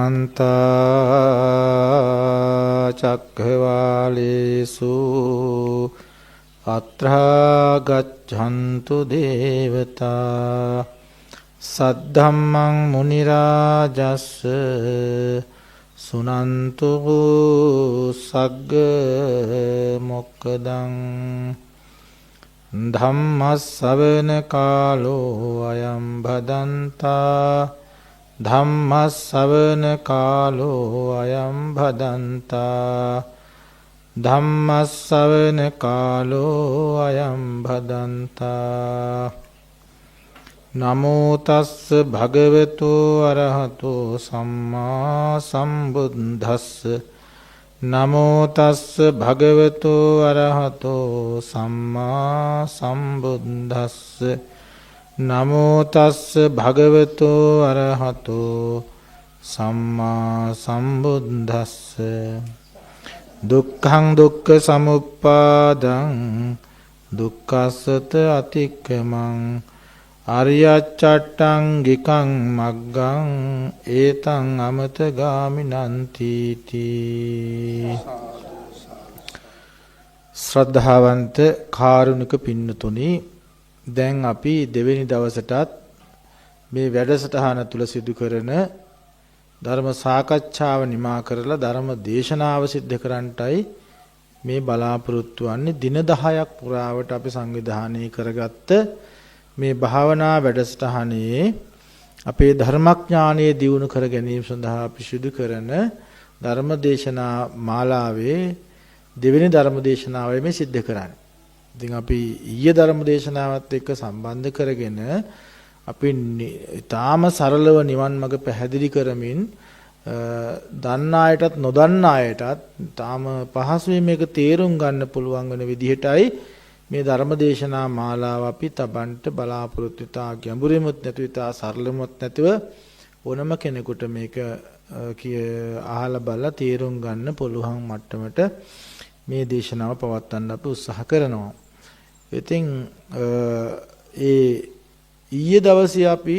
සමන්ත චක්ඛවාලේසු අත්‍රා ගච්ඡන්තු දේවතා සද්ධම්මං මුනි රාජස්ස සුනන්තු සග්ග මොක්ඛදං ධම්ම ශ්‍රවණ කාලෝ අයං භදන්තා ධම්ම ශ්‍රවණ කාලෝ අයං භදන්තා ධම්ම ශ්‍රවණ කාලෝ අයං භදන්තා නමෝ තස්ස භගවතු අරහතෝ සම්මා සම්බුද්දස්ස නමෝ තස්ස භගවතු අරහතෝ සම්මා සම්බුද්දස්ස නමෝ තස්ස භගවතු අරහතෝ සම්මා සම්බුද්දස්ස දුක්ඛං දුක්ඛ සමුප්පාදං දුක්ඛසත අතික්කමං අරියච්ඡට්ටංගිකං මග්ගං ඒතං අමත ගාමිනන්ති තී. ශ්‍රද්ධාවන්ත කාරුණික පින්නතුනි, දැන් අපි දෙවෙනි දවසටත් මේ වැඩසටහන තුල සිදු කරන ධර්ම සාකච්ඡාව නිමා කරලා ධර්ම දේශනාව සිද්ධ කරන්නටයි මේ බලාපොරොත්තු වෙන්නේ. දින 10ක් පුරාවට අපි සංවිධානය කරගත්ත මේ භාවනා වැඩසටහනේ අපේ ධර්මඥානය දියුණු කර ගැනීම සඳහා අපි සිදු කරන ධර්ම දේශනා මාලාවේ දෙවෙනි ධර්ම දේශනාවයි මේ සිද්ධ කරන්නේ. ඉතින් අපි ඊයේ ධර්ම දේශනාවත් එක්ක සම්බන්ධ කරගෙන අපි ඊටාම සරලව නිවන් මඟ පැහැදිලි කරමින් දන්න අයටත් නොදන්න අයටත් ඊටාම පහසුවෙන් මේක තේරුම් ගන්න පුළුවන් වෙන විදිහටයි මේ ධර්ම දේශනා මාලාව අපි තබන්ට බලාපොරොත්තු වෙතා. ගැඹුරෙමුත් නැතුව ඉතා සරලෙමුත් නැතුව ඕනම කෙනෙකුට මේක අහලා බලලා තේරුම් ගන්න පුළුවන් මට්ටමට මේ දේශනාව පවත්වන්න අපි උත්සාහ කරනවා. ඉතින් ඊයේ දවසේ අපි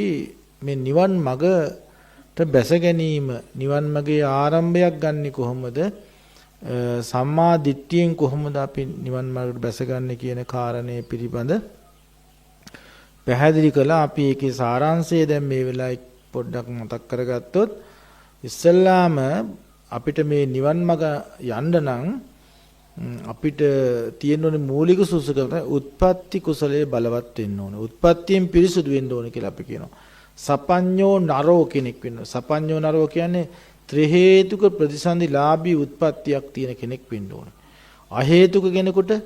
මේ නිවන් මගට බැස ගැනීම, නිවන් මගේ ආරම්භයක් ගන්නෙ කොහොමද, සම්මා දිට්ඨියෙන් කොහොමද අපි නිවන් මාර්ගයට බැසගන්නේ කියන කාරණේ පිළිබඳ පැහැදිලි කළා. අපි ඒකේ සාරාංශය දැන් මේ වෙලාවේ පොඩ්ඩක් මතක් කරගත්තොත්, ඉස්සෙල්ලාම අපිට මේ නිවන් මාර්ග යන්න නම් අපිට තියෙන ඕනේ මූලික සුසුකම උත්පත්ති කුසලයේ බලවත් වෙන්න ඕනේ. උත්පත්තියෙන් පිරිසුදු වෙන්න ඕනේ කියලා අපි කියනවා. සපඤ්ඤෝ නරෝ කෙනෙක් වෙන්න. සපඤ්ඤෝ නරෝ කියන්නේ ත්‍රි හේතුක ප්‍රතිසන්දිලාභී උත්පත්තියක් තියෙන කෙනෙක් වෙන්න ඕනේ. අහේතුක කෙනෙකුට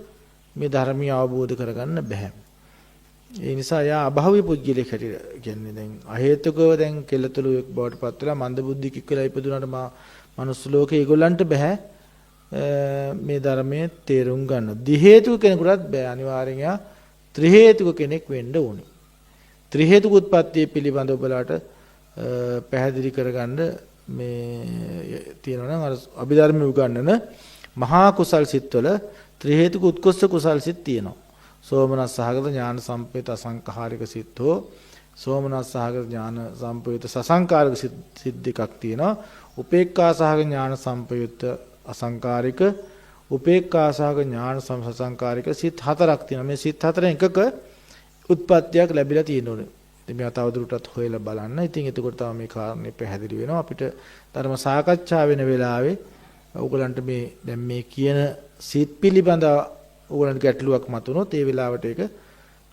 මේ ධර්මය අවබෝධ කරගන්න බෑ. ඒ නිසා යා අභාවී පුද්ගලෙක් හැටියට කියන්නේ දැන් අහේතුකව දැන් කෙලතුළුෙක් බවට පත් වෙලා මන්දබුද්ධිකෙක් කියලා ඉපදුනට මනුස්ස ලෝකේ ඒගොල්ලන්ට බෑ මේ ධර්මයේ තේරුම් ගන්න. දි හේතුක කෙනෙකුටත් බෑ. අනිවාර්යෙන් යා ත්‍රි හේතුක කෙනෙක් වෙන්න ඕනේ. ත්‍රි හේතුක උත්පත්තිය පිළිබඳව ඔබලාට පැහැදිලි කරගන්න මේ තියෙනවා නම් අර අභිධර්ම උගන්වන මහා කුසල් සිත්වල ත්‍රි හේතුක උත්කෘෂ්ඨ කුසල් සිත් තියෙනවා. සෝමනස් සහගත ඥාන සම්පේත අසංඛාරික සිත්ෝ, සෝමනස් සහගත ඥාන සම්පේත සසංකාරික සිත් දෙකක් තියෙනවා. උපේක්ඛා සහගත ඥාන සම්පේත අසංකාරික, උපේක්ඛා සහගත ඥාන සසංකාරික සිත් හතරක් තියෙනවා. මේ සිත් හතරෙන් එකක උත්පත්තියක් ලැබිලා තියෙනවා. ඉතින් මේ තවදුරටත් හොයලා බලන්න. ඉතින් එතකොට තමයි මේ කාරණේ පැහැදිලි වෙනවා. අපිට ධර්ම සාකච්ඡා වෙන වෙලාවේ ඕගලන්ට මේ දැන් මේ කියන සිත් පිළිබඳ ඕගලන්ට ගැටලුවක් මතුනොත් ඒ වෙලාවට ඒක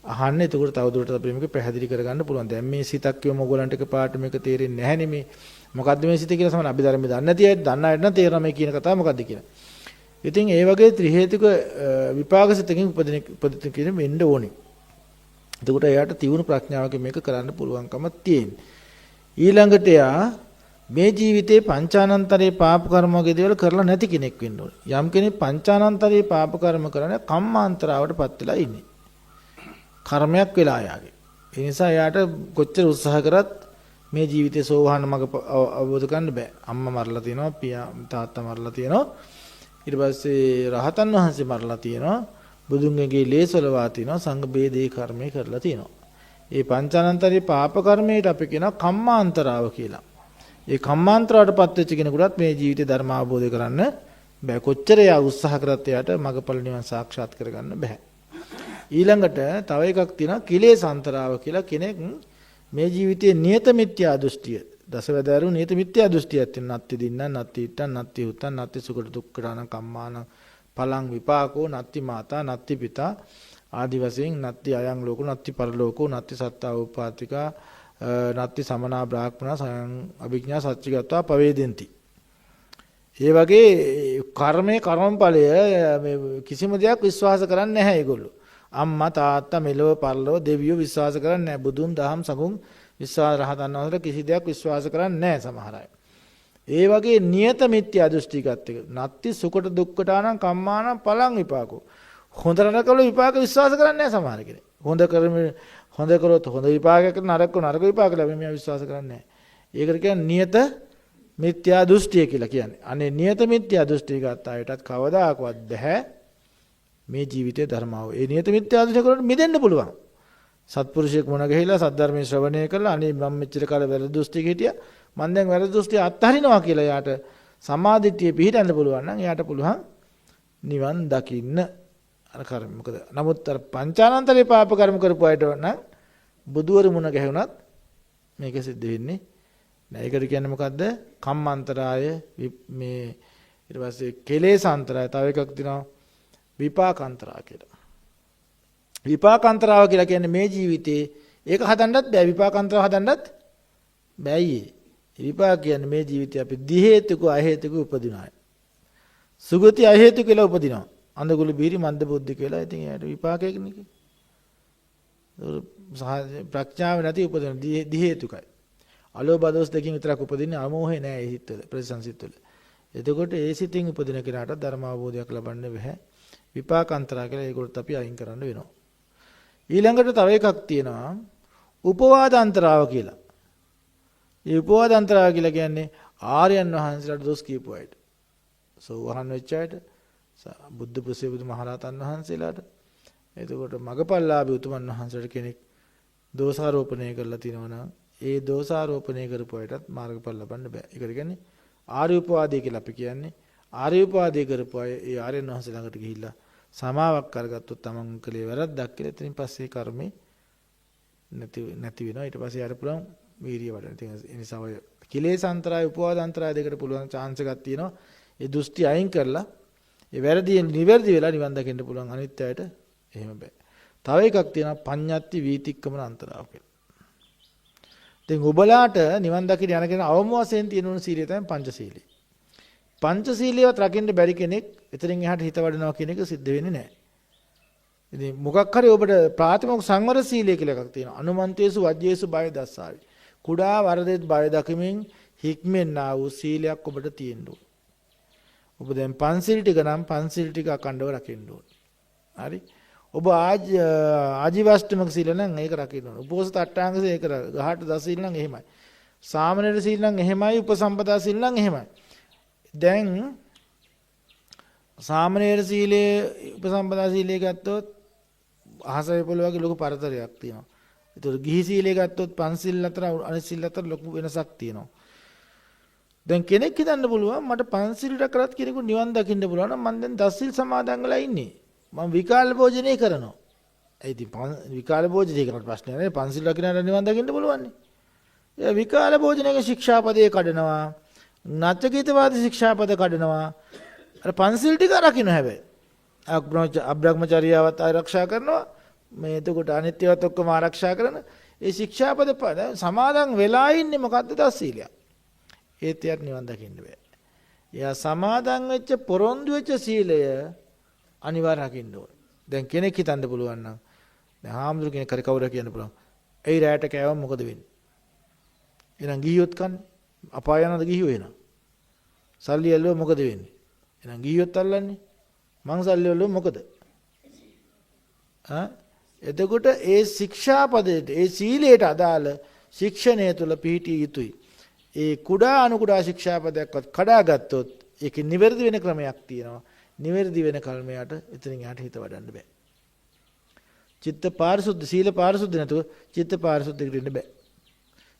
අහන්න. එතකොට තවදුරටත් අපිට මේක පැහැදිලි කරගන්න පුළුවන්. දැන් මේ සිතක් කියවම ඕගලන්ට එකපාරට මේක තේරෙන්නේ නැහැ නේ. මේ මොකද්ද මේ සිත කියලා සමහර අභිධර්මයේ දන්නේ නැති අය දන්න අයට නම් තේරෙනවා මේ කියන කතාව මොකද්ද කියලා. ඉතින් ඒ වගේ ත්‍රි හේතුක විපාක සිතකින් උපදින කියන වෙන්න ඕනේ. එතකොට එයාට තියුණු ප්‍රඥාවකින් මේක කරන්න පුළුවන්කම තියෙනවා. ඊළඟට එයා මේ ජීවිතේ පංචානන්තරේ පාප කර්ම වගේ දේවල් කරලා නැති කෙනෙක් වෙන්න ඕනේ. යම් කෙනෙක් පංචානන්තරේ පාප කර්ම කරන්නේ කම්මාන්තරාවටපත් වෙලා ඉන්නේ. කර්මයක් වෙලා යාගේ. ඒ නිසා එයාට කොච්චර උත්සාහ කරත් මේ ජීවිතේ සෝවාන් මඟ අවබෝධ කරන්න බෑ. අම්මා මරලා තියෙනවා, පියා තාත්තා මරලා තියෙනවා. ඊට පස්සේ රහතන් වහන්සේ මරලා තියෙනවා. බුදුන්ගේ ලේසලවා තිනවා සංඝ බේදේ කර්මය කරලා තිනවා. ඒ පංචානන්තරී පාප කර්මයට අපි කියනවා කම්මාන්තරාව කියලා. ඒ කම්මාන්තරවටපත් වෙච්ච කෙනෙකුටත් මේ ජීවිතේ ධර්ම අවබෝධ කරන්න බෑ. කොච්චර එයා උත්සාහ කරත් එයාට මගපල නිවන් සාක්ෂාත් කරගන්න බෑ. ඊළඟට තව එකක් තියෙනවා කිලේසාන්තරාව කියලා කෙනෙක් මේ ජීවිතයේ නියත මිත්‍යා දෘෂ්ටිය දසවැදෑරු නියත මිත්‍යා දෘෂ්ටියක් තියෙන නත්ති දින්න නත්ති ඉත්තන් නත්ති උත්තන් නත්ති සුකට දුක්ඛාන කම්මාන පලං විපාකෝ නත්ති මාතා නත්ති පිතා ආදි වශයෙන් නත්ති අයං ලෝකෝ නත්ති පරලෝකෝ නත්ති සත්තා උපාතිකා නත්ති සමනා බ්‍රාහ්මණ සයං අභිඥා සච්චිගතවා පවේදෙන්ති. ඒ වගේ කර්මයේ කර්මඵලය මේ කිසිම දෙයක් විශ්වාස කරන්නේ නැහැ ඒගොල්ලෝ. අම්මා තාත්තා මෙලොව පරලොව දෙවියෝ විශ්වාස කරන්නේ නැහැ. බුදුන් දහම් සඟුන් විශ්වාස රහතන් වහන්සේලා කිසි දෙයක් විශ්වාස කරන්නේ නැහැ සමහර අය. ඒ වගේ නියත මිත්‍යා දෘෂ්ටිකත් එක නත්ති සුකට දුක්ඛටානම් කම්මානම් පලං විපාකෝ. හොඳ නරකවල විපාක විශ්වාස කරන්නේ නැහැ සමහර කෙනෙක්. හොඳ කරොත් හොඳ විපාකයක් නරක විපාක ලැබෙන්නේ විශ්වාස කරන්නේ නැහැ. ඒකට කියන්නේ නියත මිත්‍යා දෘෂ්ටිය කියලා කියන්නේ. අනේ නියත මිත්‍යා දෘෂ්ටිය ගත්ත අයටත් කවදාකවත් බෑ මේ ජීවිතයේ ධර්මාව. ඒ නියත මිත්‍යා දෘෂ්ටිය කරොත් මිදෙන්න පුළුවන්. සත්පුරුෂයෙක් මොන ගහලා සද්ධර්මයේ ශ්‍රවණය කළා අනේ මම මෙච්චර කාල වැරදි දෘෂ්ටියක හිටියා. මම දැන් වැරදි දෘෂ්ටිය අත්හරිනවා කියලා යාට සමාධිත්‍ය පිහිටන්න පුළුවන් නම් යාට පුළුවන් නිවන් දකින්න. අර කර්ම මොකද? නමුත් අර පංචානන්තරේ පාප කර්ම කරපු අයට නම් බුදුවරු මුණ ගැහුණත් මේක සිද්ධ වෙන්නේ නෑ. ඒකට කියන්නේ මොකද්ද? කම්මාන්තරාය මේ ඊට පස්සේ කෙලේසාන්තරාය තව එකක් තියෙනවා විපාකාන්තරා කියලා. විපාකාන්තරාව කියලා කියන්නේ මේ ජීවිතේ ඒක හදන්නත් බෑ. විපාකාන්තරාව හදන්නත් බෑයි. විපාක කියන්නේ මේ ජීවිතේ අපි දි හේතුක අ හේතුක උපදිනාය. සුගති අ හේතුක කියලා උපදිනවා. අන්දගුළු බීරි මන්ද බුද්ධි කියලා. ඉතින් ඒකට විපාකයක් නෙකි. ප්‍රඥාව නැති උපදින දි හේතුකයි. අලෝභ දෝෂ දෙකකින් විතරක් උපදින්නේ අමෝහේ නෑ ඒ හිතවල ප්‍රතිසංසිතවල. එතකොට ඒ සිතින් උපදින කෙනාට ධර්ම අවබෝධයක් ලබන්න බැහැ. විපාකාන්තරා කියලා ඒකට අපි අයින් කරන්න වෙනවා. ඊළඟට තව එකක් තියෙනවා උපවාදාන්තරාව කියලා. මේ උපවාදාන්තරාව කියලා කියන්නේ ආර්යයන් වහන්සේලාට දොස් කියපු අයට. සෝවහන් වෙච්ච අයට බුද්ධ ප්‍රසේ බුදු මහරහතන් වහන්සේලාට එතකොට මගපල්ලාභී උතුමන් වහන්සේට කෙනෙක් දෝෂාරෝපණය කරලා තිනවා නම් ඒ දෝෂාරෝපණය කරපු අයටත් මාර්ගඵල ලබන්න බෑ. ඒකට කියන්නේ ආර්ය උපවාදය කියලා අපි කියන්නේ. ආර්ය උපවාදය කරපු අය ඒ ආර්යයන් වහන්සේ ළඟට ගිහිල්ලා සමාවක් කරගත්තොත් තමන් කලේ වැරද්දක් කියලා එතනින් පස්සේ කර්මේ නැති වෙනවා. ඊට පස්සේ යාට පුළුවන් වීර්යය වඩන්න. ඉතින් ඒ නිසා ඔය කිලේසාන්තරාය උපවාදාන්තරාය දෙකට පුළුවන් chance එකක් තියෙනවා. ඒ දෘෂ්ටි අයින් කරලා ඒ වැරදියෙන් නිවැරදි වෙලා නිවන් දකින්න පුළුවන්. අනිත් අයට එහෙම බෑ. තව එකක් තියෙනවා පඤ්ඤාති වීතික්කමන අන්තරාව කියලා. දැන් ඔබලාට නිවන් දකින්න යන කෙනා අවම වශයෙන් තියෙන උණු සීලය තමයි පංචශීලී. පංචශීලියවත් රකින්න බැරි කෙනෙක් එතනින් එහාට හිත වඩනවා කියන එක සිද්ධ වෙන්නේ නැහැ. ඉතින් මොකක් හරි ඔබට ප්‍රාථමික සංවර සීලය කියලා එකක් තියෙනවා. අනුමන්තේසු වජ්ජේසු බය දස්සාවි. කුඩා වරදෙත් බය දකිමින් හික්මෙන්නා වූ සීලයක් ඔබට තියෙන්න ඕන. ඔබ දැන් පන්සිල් ටික නම් පන්සිල් ටික අකණ්ඩව රකින්න ඕන. හරි? ඔබ ආජීවාෂ්ටමක සීල නම් ඒක රකින්න ඕන. උපෝසත අට්ඨාංග සීල ඒක ගහට දස සීල නම් එහෙමයි. සාමනීර සීල නම් එහෙමයි. උපසම්පදා සීල නම් එහෙමයි. දැන් සාමනීර සීලයේ උපසම්පදා සීලයේ ගත්තොත් අහසේ පොළොව වගේ ලොකු පරතරයක් තියෙනවා. ඒතකොට ගිහි සීලයේ ගත්තොත් පන්සිල් අතර අනිත් සීල් අතර ලොකු වෙනසක් තියෙනවා. දැන් කෙනෙක් හිතන්න පුළුවන් මට පන්සිල් රැකලත් කෙනෙකුට නිවන් දකින්න පුළුවන් නම් මම දැන් දස සිල් සමාදන් වෙලා ඉන්නේ. මම විකාල භෝජනේ කරනවා. ඒ ඉතින් විකාල භෝජනේ කරන ප්‍රශ්නය නෑ. පන්සිල් රකින්න නිවන් දකින්න පුළුවන් නේ. ඒ විකාල භෝජනයේ ශික්ෂාපදේ කඩනවා. නච්චකීතවාද ශික්ෂාපද කඩනවා. අර පන්සිල් ටික රකින්න හැබැයි. අබ්‍රහ්මචර්යාවත් ආරක්ෂා කරනවා. මේ එතකොට අනිත්‍යවත් ඔක්කොම ආරක්ෂා කරන ඒ ශික්ෂාපද සමාදන් වෙලා ඉන්නේ මොකද්ද දස සීලයක්. ඒත් යට නිවන් දකින්න බෑ. එයා සමාදන් වෙච්ච පොරොන්දු වෙච්ච සීලය අනිවාර්ය රකින්න ඕන. දැන් කෙනෙක් හිතන්න පුළුවන් නම් දැන් හාමුදුරු කෙනෙක් හරි කවුරු කියන්න පුළුවන්. එයි රැයට කෑවම මොකද වෙන්නේ? එහෙනම් ගිහියොත් කන්නේ. අපාය යනද ගිහියෝ එනවා. සල්ලි ඇල්ලුව මොකද වෙන්නේ? එහෙනම් ගිහියොත් අල්ලන්නේ. මං සල්ලි ඇල්ලුව මොකද? එතකොට ඒ ශික්ෂාපදයට ඒ සීලයට අදාළ ශික්ෂණය තුළ පිහිටිය යුතුයි. ඒ කුඩා අනුකුඩා ශික්ෂාපදයක්වත් කඩාගත්තොත් ඒකේ නිවැරදි වෙන ක්‍රමයක් තියෙනවා. නිවැරදි වෙන කල්මයට එතනින් යට හිත වඩන්න බෑ. චිත්ත පාරිශුද්ධ සීල පාරිශුද්ධ නැතුව චිත්ත පාරිශුද්ධ දෙකට ඉන්න බෑ.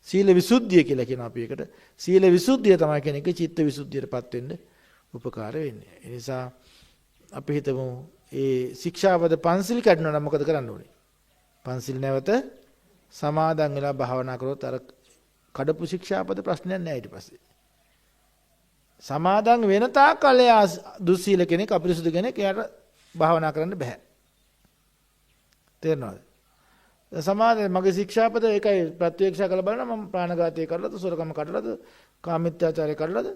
සීල විසුද්ධිය කියලා කියන අපි එකට. සීල විසුද්ධිය තමයි කෙනෙක් චිත්ත විසුද්ධියටපත් වෙන්න උපකාර වෙන්නේ. ඒ නිසා අපි හිතමු ඒ ශික්ෂාපද පන්සිල් කැඩුණා නම් මොකද කරන්න ඕනේ? පන්සිල් නැවත සමාදන් වෙලා භාවනා කරොත් අර කඩපු ශික්ෂාපද ප්‍රශ්නයක් නැහැ ඊට පස්සේ. සමාදන් වෙන තාක් කල් දුස්සීල කෙනෙක් අපිරිසුදු කෙනෙක් එයාට භාවනා කරන්න බෑ. තේරෙනවද? සමාදන් මගේ ශික්ෂාපද ඒකයි ප්‍රත්‍යක්ෂ කරලා බලන මම ප්‍රාණඝාතය කරලාද සොරකම කඩලාද කාමීත්‍යාචාරය කරලාද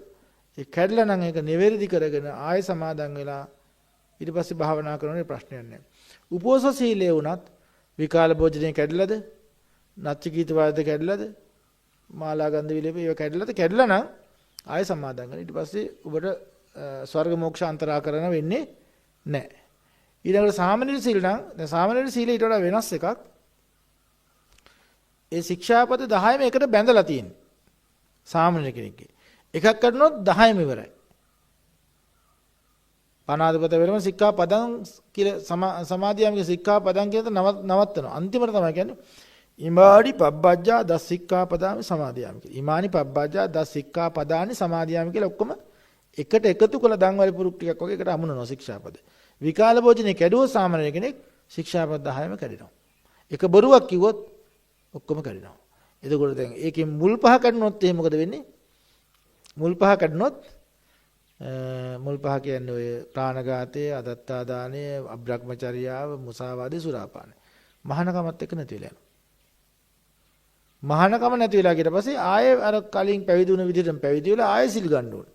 ඒ කැඩලා නම් ඒක නිවැරදි කරගෙන ආයෙ සමාදන් වෙලා ඊට පස්සේ භාවනා කරනනේ ප්‍රශ්නයක් නැහැ. උපෝසථ සීලය වුණත් විකාල භෝජනය කැඩලාද? නච්ච කීත වාද කැඩලාද? මාලා ගන්ධ විලේප ඒව කැඩලාද? කැඩලා නම් ආයෙ සමාදන් කරන. ඊට පස්සේ ඔබට ස්වර්ග මෝක්ෂ අන්තරාකරණ වෙන්නේ නැහැ. ඊළඟට සාමනීර සීල නම් දැන් සාමනීර සීලය ඊට වඩා වෙනස් එකක්. ඒ ශික්ෂාපද 10ම එකට බැඳලා තියෙනවා. සාමනීර කෙනෙක්ගේ. එකක් කරනොත් 10ම ඉවරයි. පනාදපත වෙරම සික්ඛාපදං කියලා සමාධියමගේ සික්ඛාපදං කියන නවත්තනවා. අන්තිමට තමයි කියන්නේ ඉමානි පබ්බජ්ජා දස් සික්ඛාපදාමි සමාදියාමි කියලා. ඉමානි පබ්බජ්ජා දස් සික්ඛාපදානි සමාදියාමි කියලා ඔක්කොම එකට එකතු කළ දන්වල පුරුක් ටිකක් වගේ එකට අමුණනවා ශික්ෂාපද. විකාල භෝජනේ කැඩුවොත් සාමාන්‍ය කෙනෙක් ශික්ෂාපද 10ම කැඩෙනවා. එක බොරුවක් කිව්වොත් ඔක්කොම කැඩෙනවා. එතකොට දැන් ඒකේ මුල් පහ කැඩුනොත් එහෙනම් මොකද වෙන්නේ? මුල් පහ කැඩුනොත් මුල් පහ කියන්නේ ඔය ප්‍රාණඝාතය, අදත්තා දානය, අබ්‍රහ්මචර්යාව, මුසාවාදේ, සුරාපානය. මහානකමත් එක්ක නැති වෙලා යනවා. මහානකම නැති වෙලා ගියට පස්සේ ආයෙ අර කලින් පැවිදි වුණ විදිහටම පැවිදි වෙලා ආයෙ සිල් ගන්න ඕනේ.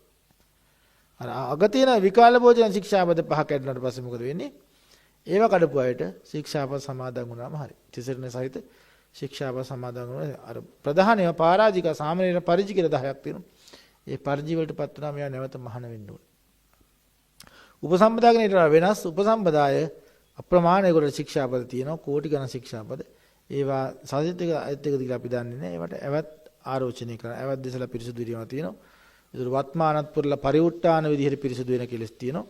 අර අග තියෙන විකාල භෝජන ශික්ෂාපද පහ කැඩුණාට පස්සේ මොකද වෙන්නේ? ඒව කඩපු අයට ශික්ෂාපද සමාදන් වුණාම හරි. තිසරණ සහිත ශික්ෂාපද සමාදන් වුණා. අර ප්‍රධානම පරාජික සාමනීර පරිජි කියලා 10ක් තියෙනවා. ඒ පරිජි වලටපත් වුණාම එයා නැවත මහාන වෙන්න ඕනේ. උපසම්පදාගෙන ඊට වෙනස් උපසම්පදාය අප්‍රමාණ ඒකට ශික්ෂාපද තියෙනවා. කෝටි ගණන් ශික්ෂාපද. ඒවා සාහිත්‍ය අයත් එක දිලා අපි දන්නේ නැහැ. ඒවට ඇවත් ආරෝචනය කරන ඇවත් දෙසලා පිරිසුදු වීමක් තියෙනවා. ඒතර වත්මානත් පුරලා පරිඋට්ටාන විදිහට පිරිසුදු වෙන කෙලස් තියෙනවා.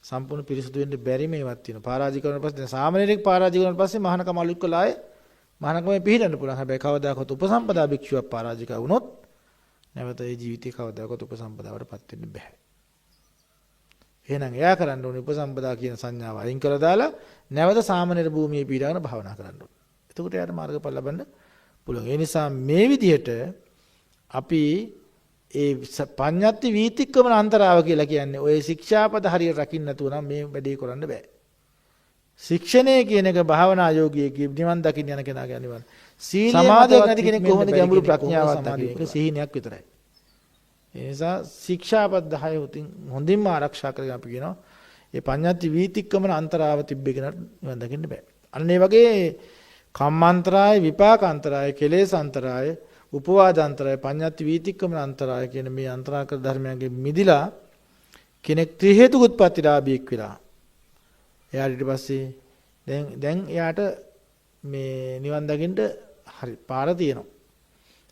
සම්පූර්ණ පිරිසුදු වෙන්න බැරි මේවත් තියෙනවා. පරාජික කරන පස්සේ දැන් සාමාන්‍යයෙන් පරාජික කරන පස්සේ මහානකම අලුත් කළා ආයේ මහානකමේ පිළිහෙන්න පුළුවන්. හැබැයි කවදාකවත් උපසම්පදා භික්ෂුවක් පරාජික වුණොත් නැවත ඒ ජීවිතේ කවදාකවත් උපසම්පදාවටපත් වෙන්න බෑ. එහෙනම් එයා කරන්න ඕනේ උපසම්පදා කියන සංඥාව අයින් කරලා දාලා නැවත සාමාන්‍ය භූමියේ පීඩාගෙන භාවනා කරන්න ඕනේ. එතකොට යාට මාර්ගඵල ලබන්න පුළුවන්. ඒ නිසා මේ විදිහට අපි ඒ පඤ්ඤාති වීතික්කමන අන්තරාව කියලා කියන්නේ ඔය ශික්ෂාපද හරියට රකින්න නැතුව නම් මේ වැඩේ කරන්න බෑ. ශික්ෂණය කියන එක භාවනා යෝගියෙක් නිවන් දකින්න යන කෙනා කියන්නේ නිවන්. සීල සමාධියක් නැති කෙනෙක් කොහොමද ගැඹුරු ප්‍රඥාවක් දකින්නේ? සිහිනයක් විතරයි. ඒ නිසා ශික්ෂාපද 10 උතින් හොඳින්ම ආරක්ෂා කරගෙන අපි කියනවා මේ පඤ්ඤාති වීතික්කමන අන්තරාව තිබ්බේ කෙනාට නිවන් දකින්න බෑ. අන්න ඒ වගේ කම්මාන්තරාය, විපාකාන්තරාය, කෙලෙස් අන්තරාය, උපවාදාන්තරාය, පඤ්ඤාති වීතික්කමන අන්තරාය කියන මේ අන්තරාකර ධර්මයන්ගෙන් මිදිලා කෙනෙක් ත්‍රි හේතුක උත්පත්තිලාභියෙක් වෙලා එයාට ඊට පස්සේ දැන් එයාට මේ නිවන් දකින්න හරි පාර තියෙනවා.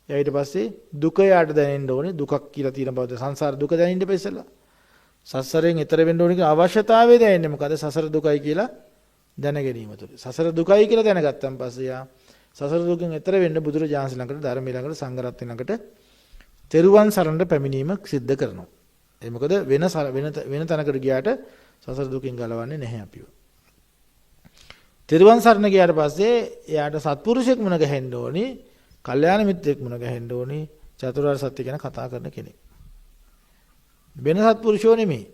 එයා ඊට පස්සේ දුක යාට දැනෙන්න ඕනේ. දුකක් කියලා තියෙන බවද සංසාර දුක දැනෙන්න ඉපෙස්සලා. සසරෙන් එතර වෙන්න ඕනේ කියන අවශ්‍යතාවය දැනෙන්නේ මොකද? සසර දුකයි කියලා දැන ගැනීම තුළ. සසර දුකයි කියලා දැනගත්තන් පස්සේ යා සසර දුකෙන් එතර වෙන්න බුදුරජාණන් ළඟට, ධර්මයේ ළඟට, සංඝ රත්නය ළඟට තෙරුවන් සරණට පැමිණීම සිද්ධ කරනවා. ඒ මොකද වෙන තැනකට ගියාට සසර දුකින් ගලවන්නේ නැහැ අපිව. තෙරුවන් සරණ ගියාට පස්සේ එයාට සත්පුරුෂයෙක් මුණ ගැහෙන්න ඕනි, කල්යාණ මිත්‍රයෙක් මුණ ගැහෙන්න ඕනි, චතුරාර්ය සත්‍ය ගැන කතා කරන කෙනෙක්. වෙන සත්පුරුෂෝ නෙමෙයි.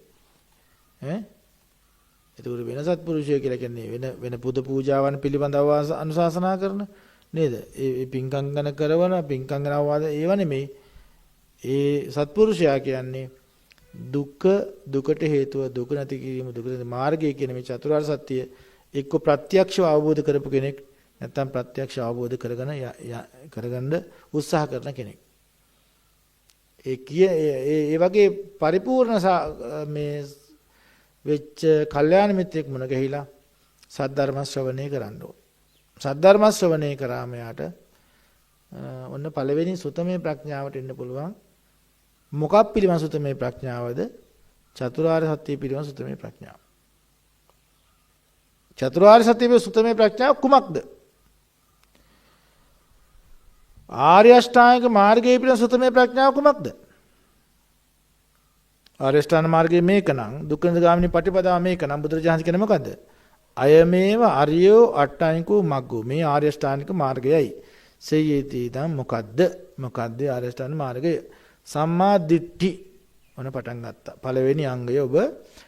ඒතකොට වෙන සත්පුරුෂය කියලා කියන්නේ වෙන පුද පූජාවන් පිළිබඳව අනුශාසනා කරන නේද? ඒ පින්කම් ගැන කරන පින්කම් ගැන අවවාද ඒව නෙමෙයි. ඒ සත්පුරුෂයා කියන්නේ දුකට හේතුව දුක නැති කිරීම, දුක නැති මාර්ගය කියන මේ චතුරාර්ය සත්‍ය එක්ක ප්‍රත්‍යක්ෂව අවබෝධ කරපු කෙනෙක්, නැත්නම් ප්‍රත්‍යක්ෂ අවබෝධ කරගන්න උත්සාහ කරන කෙනෙක්. ඒ වගේ පරිපූර්ණ මේ වෙච්ච කල්යාණ මිත්‍රෙක් මුණ ගැහිලා සද්ධර්ම ශ්‍රවණය කරන්න ඕන. සද්ධර්ම ශ්‍රවණය කරාම යාට ඔන්න පළවෙනි සුතමේ ප්‍රඥාවට එන්න පුළුවන්. මොකක් පිළිබඳ සුතමේ ප්‍රඥාවද? චතුරාර්ය සත්‍ය පිළිබඳ සුතමේ ප්‍රඥාව. චතුරාර්ය සත්‍ය පිළිබඳ සුතමේ ප්‍රඥාව කුමක්ද? ආර්ය අෂ්ටාංගික මාර්ගයේ පින සුතමේ ප්‍රඥාව කුමක්ද? ආර්ය අෂ්ටාංග මාර්ගයේ මේක නම් දුක්ඛ නිරෝධගාමිනී පටිපදාව මේක නම් බුදුරජාණන් කියන්නේ මොකද්ද? අයමේව අරියෝ අට්ඨාංගිකෝ මග්ගෝ. මේ ආර්ය අෂ්ටාංගික මාර්ගයයි. සේයේති දම් මොකද්ද? මොකද්ද ආර්ය අෂ්ටාංගික මාර්ගය? සම්මා දිට්ඨි මොන පටන් ගත්තා. පළවෙනි අංගය ඔබ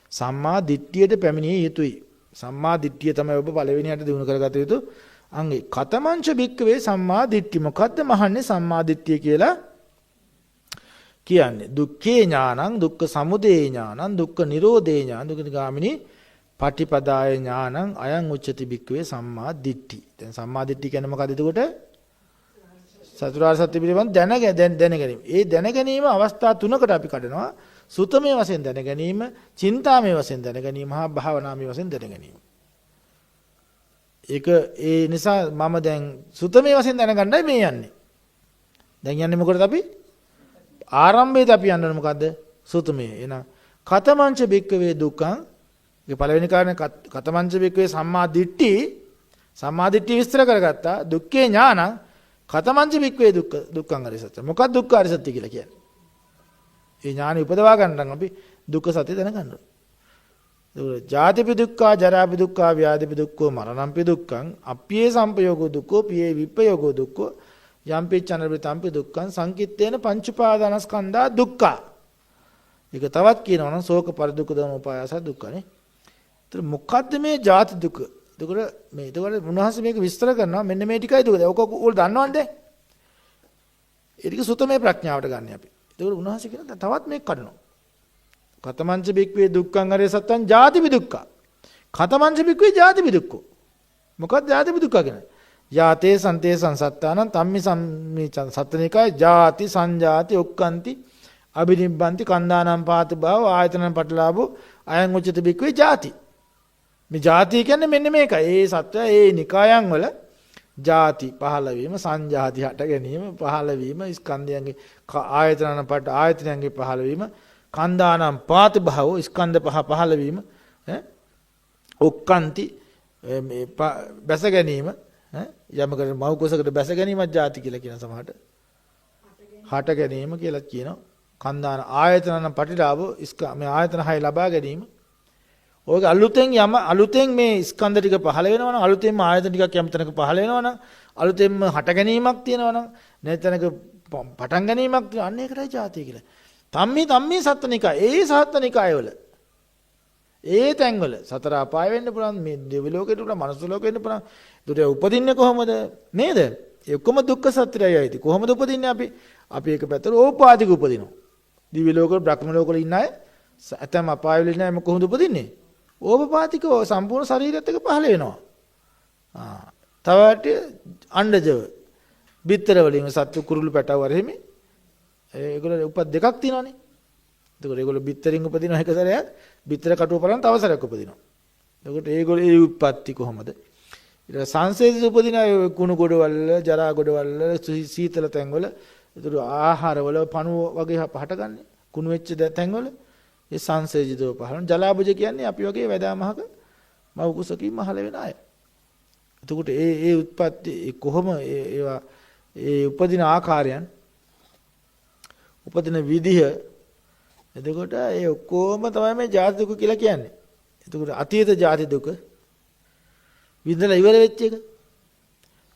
සම්මා දිට්ඨියට පැමිණිය යුතුයි. සම්මා දිට්ඨිය තමයි ඔබ පළවෙනියට දිනු කරගත යුතු අංගේ. කතමංච භික්කවේ සම්මා දිට්ඨි. මොකද්ද මහන්නේ සම්මා දිට්ඨිය කියලා කියන්නේ? දුක්ඛේ ඥානං, දුක්ඛ සමුදය ඥානං, දුක්ඛ නිරෝධේ ඥානං, දුක්ඛ ගාමිනී පටිපදාය ඥානං අයං උච්චති භික්කවේ සම්මා දිට්ඨි. දැන් සම්මා දිට්ඨිය කියන්නේ මොකද්ද එතකොට? චතුරාර්ය සත්‍ය පිළිබඳ දැනගැනීම. ඒ දැනගැනීම අවස්ථා තුනකට අපි කඩනවා. සුතමේ වශයෙන් දැනගැනීම, චින්තාමේ වශයෙන් දැනගැනීම, හා භාවනාමේ වශයෙන් දැනගැනීම. ඒක ඒ නිසා මම දැන් සුතමේ වශයෙන් දැනගන්නයි මේ යන්නේ. දැන් යන්නේ මොකටද අපි? ආරම්භයේදී අපි යන්නේ මොකද්ද? සුතමේ. එහෙනම් කතමංච භික්කවේ දුක්ඛං. ඒ පළවෙනි කාරණේ කතමංච භික්කවේ සම්මා දිට්ඨි. සම්මා දිට්ඨි විස්තර කරගත්තා. දුක්ඛේ ඥානං කතමංච භික්කවේ දුක්ඛං අරිය සත්‍ය. මොකක්ද දුක්ඛ අරිය සත්‍ය කියලා කියන්නේ? ඒ ඥානෙ උපදවා ගන්න නම් අපි දුක්ඛ සත්‍ය දැනගන්න ඕනේ. ඒක ජාතිපි දුක්ඛා, ජරාපි දුක්ඛා, ව්‍යාධිපි දුක්ඛෝ, මරණම්පි දුක්ඛං, අප්පියේ සම්පයෝගෝ දුක්ඛෝ, පියේ විප්පයෝගෝ දුක්ඛෝ, යම්පි චනරපිතම්පි දුක්ඛං, සංකිට්ඨේන පංච උපාදානස්කන්ධා දුක්ඛා. ඒක තවත් කියනවා නම් ශෝක පරිදුක්ඛ දෝම උපායාස දුක්ඛනේ. ඒතර මොකද්ද මේ ජාති දුක? එතකොට උන්වහන්සේ මේක විස්තර කරනවා මෙන්න මේ ටිකයි දුක. ඔක ඕගොල්ලෝ දන්නවද? ඒ ටික සුතමේ ප්‍රඥාවට ගන්න අපි. ඒකෝර උන්වහන්සේ කියන තවත් මේක කඩනවා. කතමංච බික්වේ දුක්ඛං අරිය සත්‍යං ජාතිපි දුක්ඛ. කතමංච බික්වේ ජාතිපි දුක්ඛ. මොකක්ද ජාතිපි දුක්ඛ කියන්නේ? යාතේ සන්තේ සංසත්තානං තම්මි සම්මිචං සත්තනිකයි ජාති සංජාති ඔක්칸ති අබිනිබ්බන්ති කන්දානම් පාත භව ආයතනං පටලාභෝ අයං උච්චති බික්වේ ජාති. මේ ජාති කියන්නේ මෙන්න මේකයි. ඒ සත්‍ය ඒ නිකායන් වල ජාති පහළ වීම, සංජාති හට ගැනීම, පහළ වීම, ස්කන්ධයන්ගේ ආයතනයන්ගේ පහළ වීම, කන්දානම් පාත භව ස්කන්ධ පහ පහළ වීම, ඔක්칸ති බැස ගැනීම, යමකට මව් කුසකට බැස ගැනීමත් ජාති කියලා කියන සමහරට හට ගැනීම කියලා කියනවා. කන්දාන ආයතනන පටිලාභෝ මේ ආයතන හය ලබා ගැනීම. ඔයක අලුතෙන් මේ ස්කන්ධ ටික පහළ වෙනවා නම්, අලුතෙන්ම ආයතන ටිකක් යම් තැනක පහළ වෙනවා නම්, අලුතෙන්ම හට ගැනීමක් තියෙනවා නම්, නැත්නම්ක පටන් ගැනීමක් තියෙනවා. අන්න ඒකටයි ජාතිය කියලා. තම්මි සත්තනිකය. ඒ සත්තනිකය වල ඒ තැන්වල සතර අපාය වෙන්න පුළුවන්, මේ දෙවි ලෝකෙට පුළුවන්, මනුස්ස ලෝකෙට වෙන්න පුළුවන්. ඒකට උපදින්නේ කොහොමද? නේද? ඒ ඔක්කොම දුක්ඛ සත්‍යයයි ඇති. කොහොමද උපදින්නේ අපි? අපි එක පැත්තට ඕපාදික උපදිනවා. දිවි ලෝකවල, බ්‍රහ්ම ලෝකවල ඉන්න අය ඇතම අපාය වල ඉන්න අය කොහොමද උපදින්නේ? ඕපපාතිකව සම්පූර්ණ ශරීරයත් එක්ක පහළ වෙනවා. තවට අණ්ඩජව බිත්තර වලින් සත්තු කුරුළු පැටව වරෙමි. ඒගොල්ලෝ උපත් දෙකක් තියෙනවානේ. එතකොට ඒගොල්ලෝ බිත්තරින් උපදිනවා එක සැරයක්, බිත්තර කටුව පලන තව සැරයක් උපදිනවා. එතකොට ඒගොල්ලෝ ඒ උප්පත්ති කොහොමද? ඊට සංසේදිත උපදින අය කුණු ගොඩවල, ජරා ගොඩවල, සීතල තැන්වල, ඒතර ආහාරවල පණුව වගේ හටගන්නේ. කුණු වෙච්ච තැන්වල ඒ සංසේදිතව පහළන ජලාබුජ කියන්නේ අපි වගේ වැදාමහක මව් කුසකින් මහල වෙන අය. එතකොට ඒ උත්පත්ති කොහොම ඒවා ඒ උපදින ආකාරයන්, උපදින විදිහ, එතකොට ඒ ඔක්කොම තමයි මේ ජාති දුක කියලා කියන්නේ. එතකොට අතීත ජාති දුක විඳලා ඉවර වෙච්ච එක.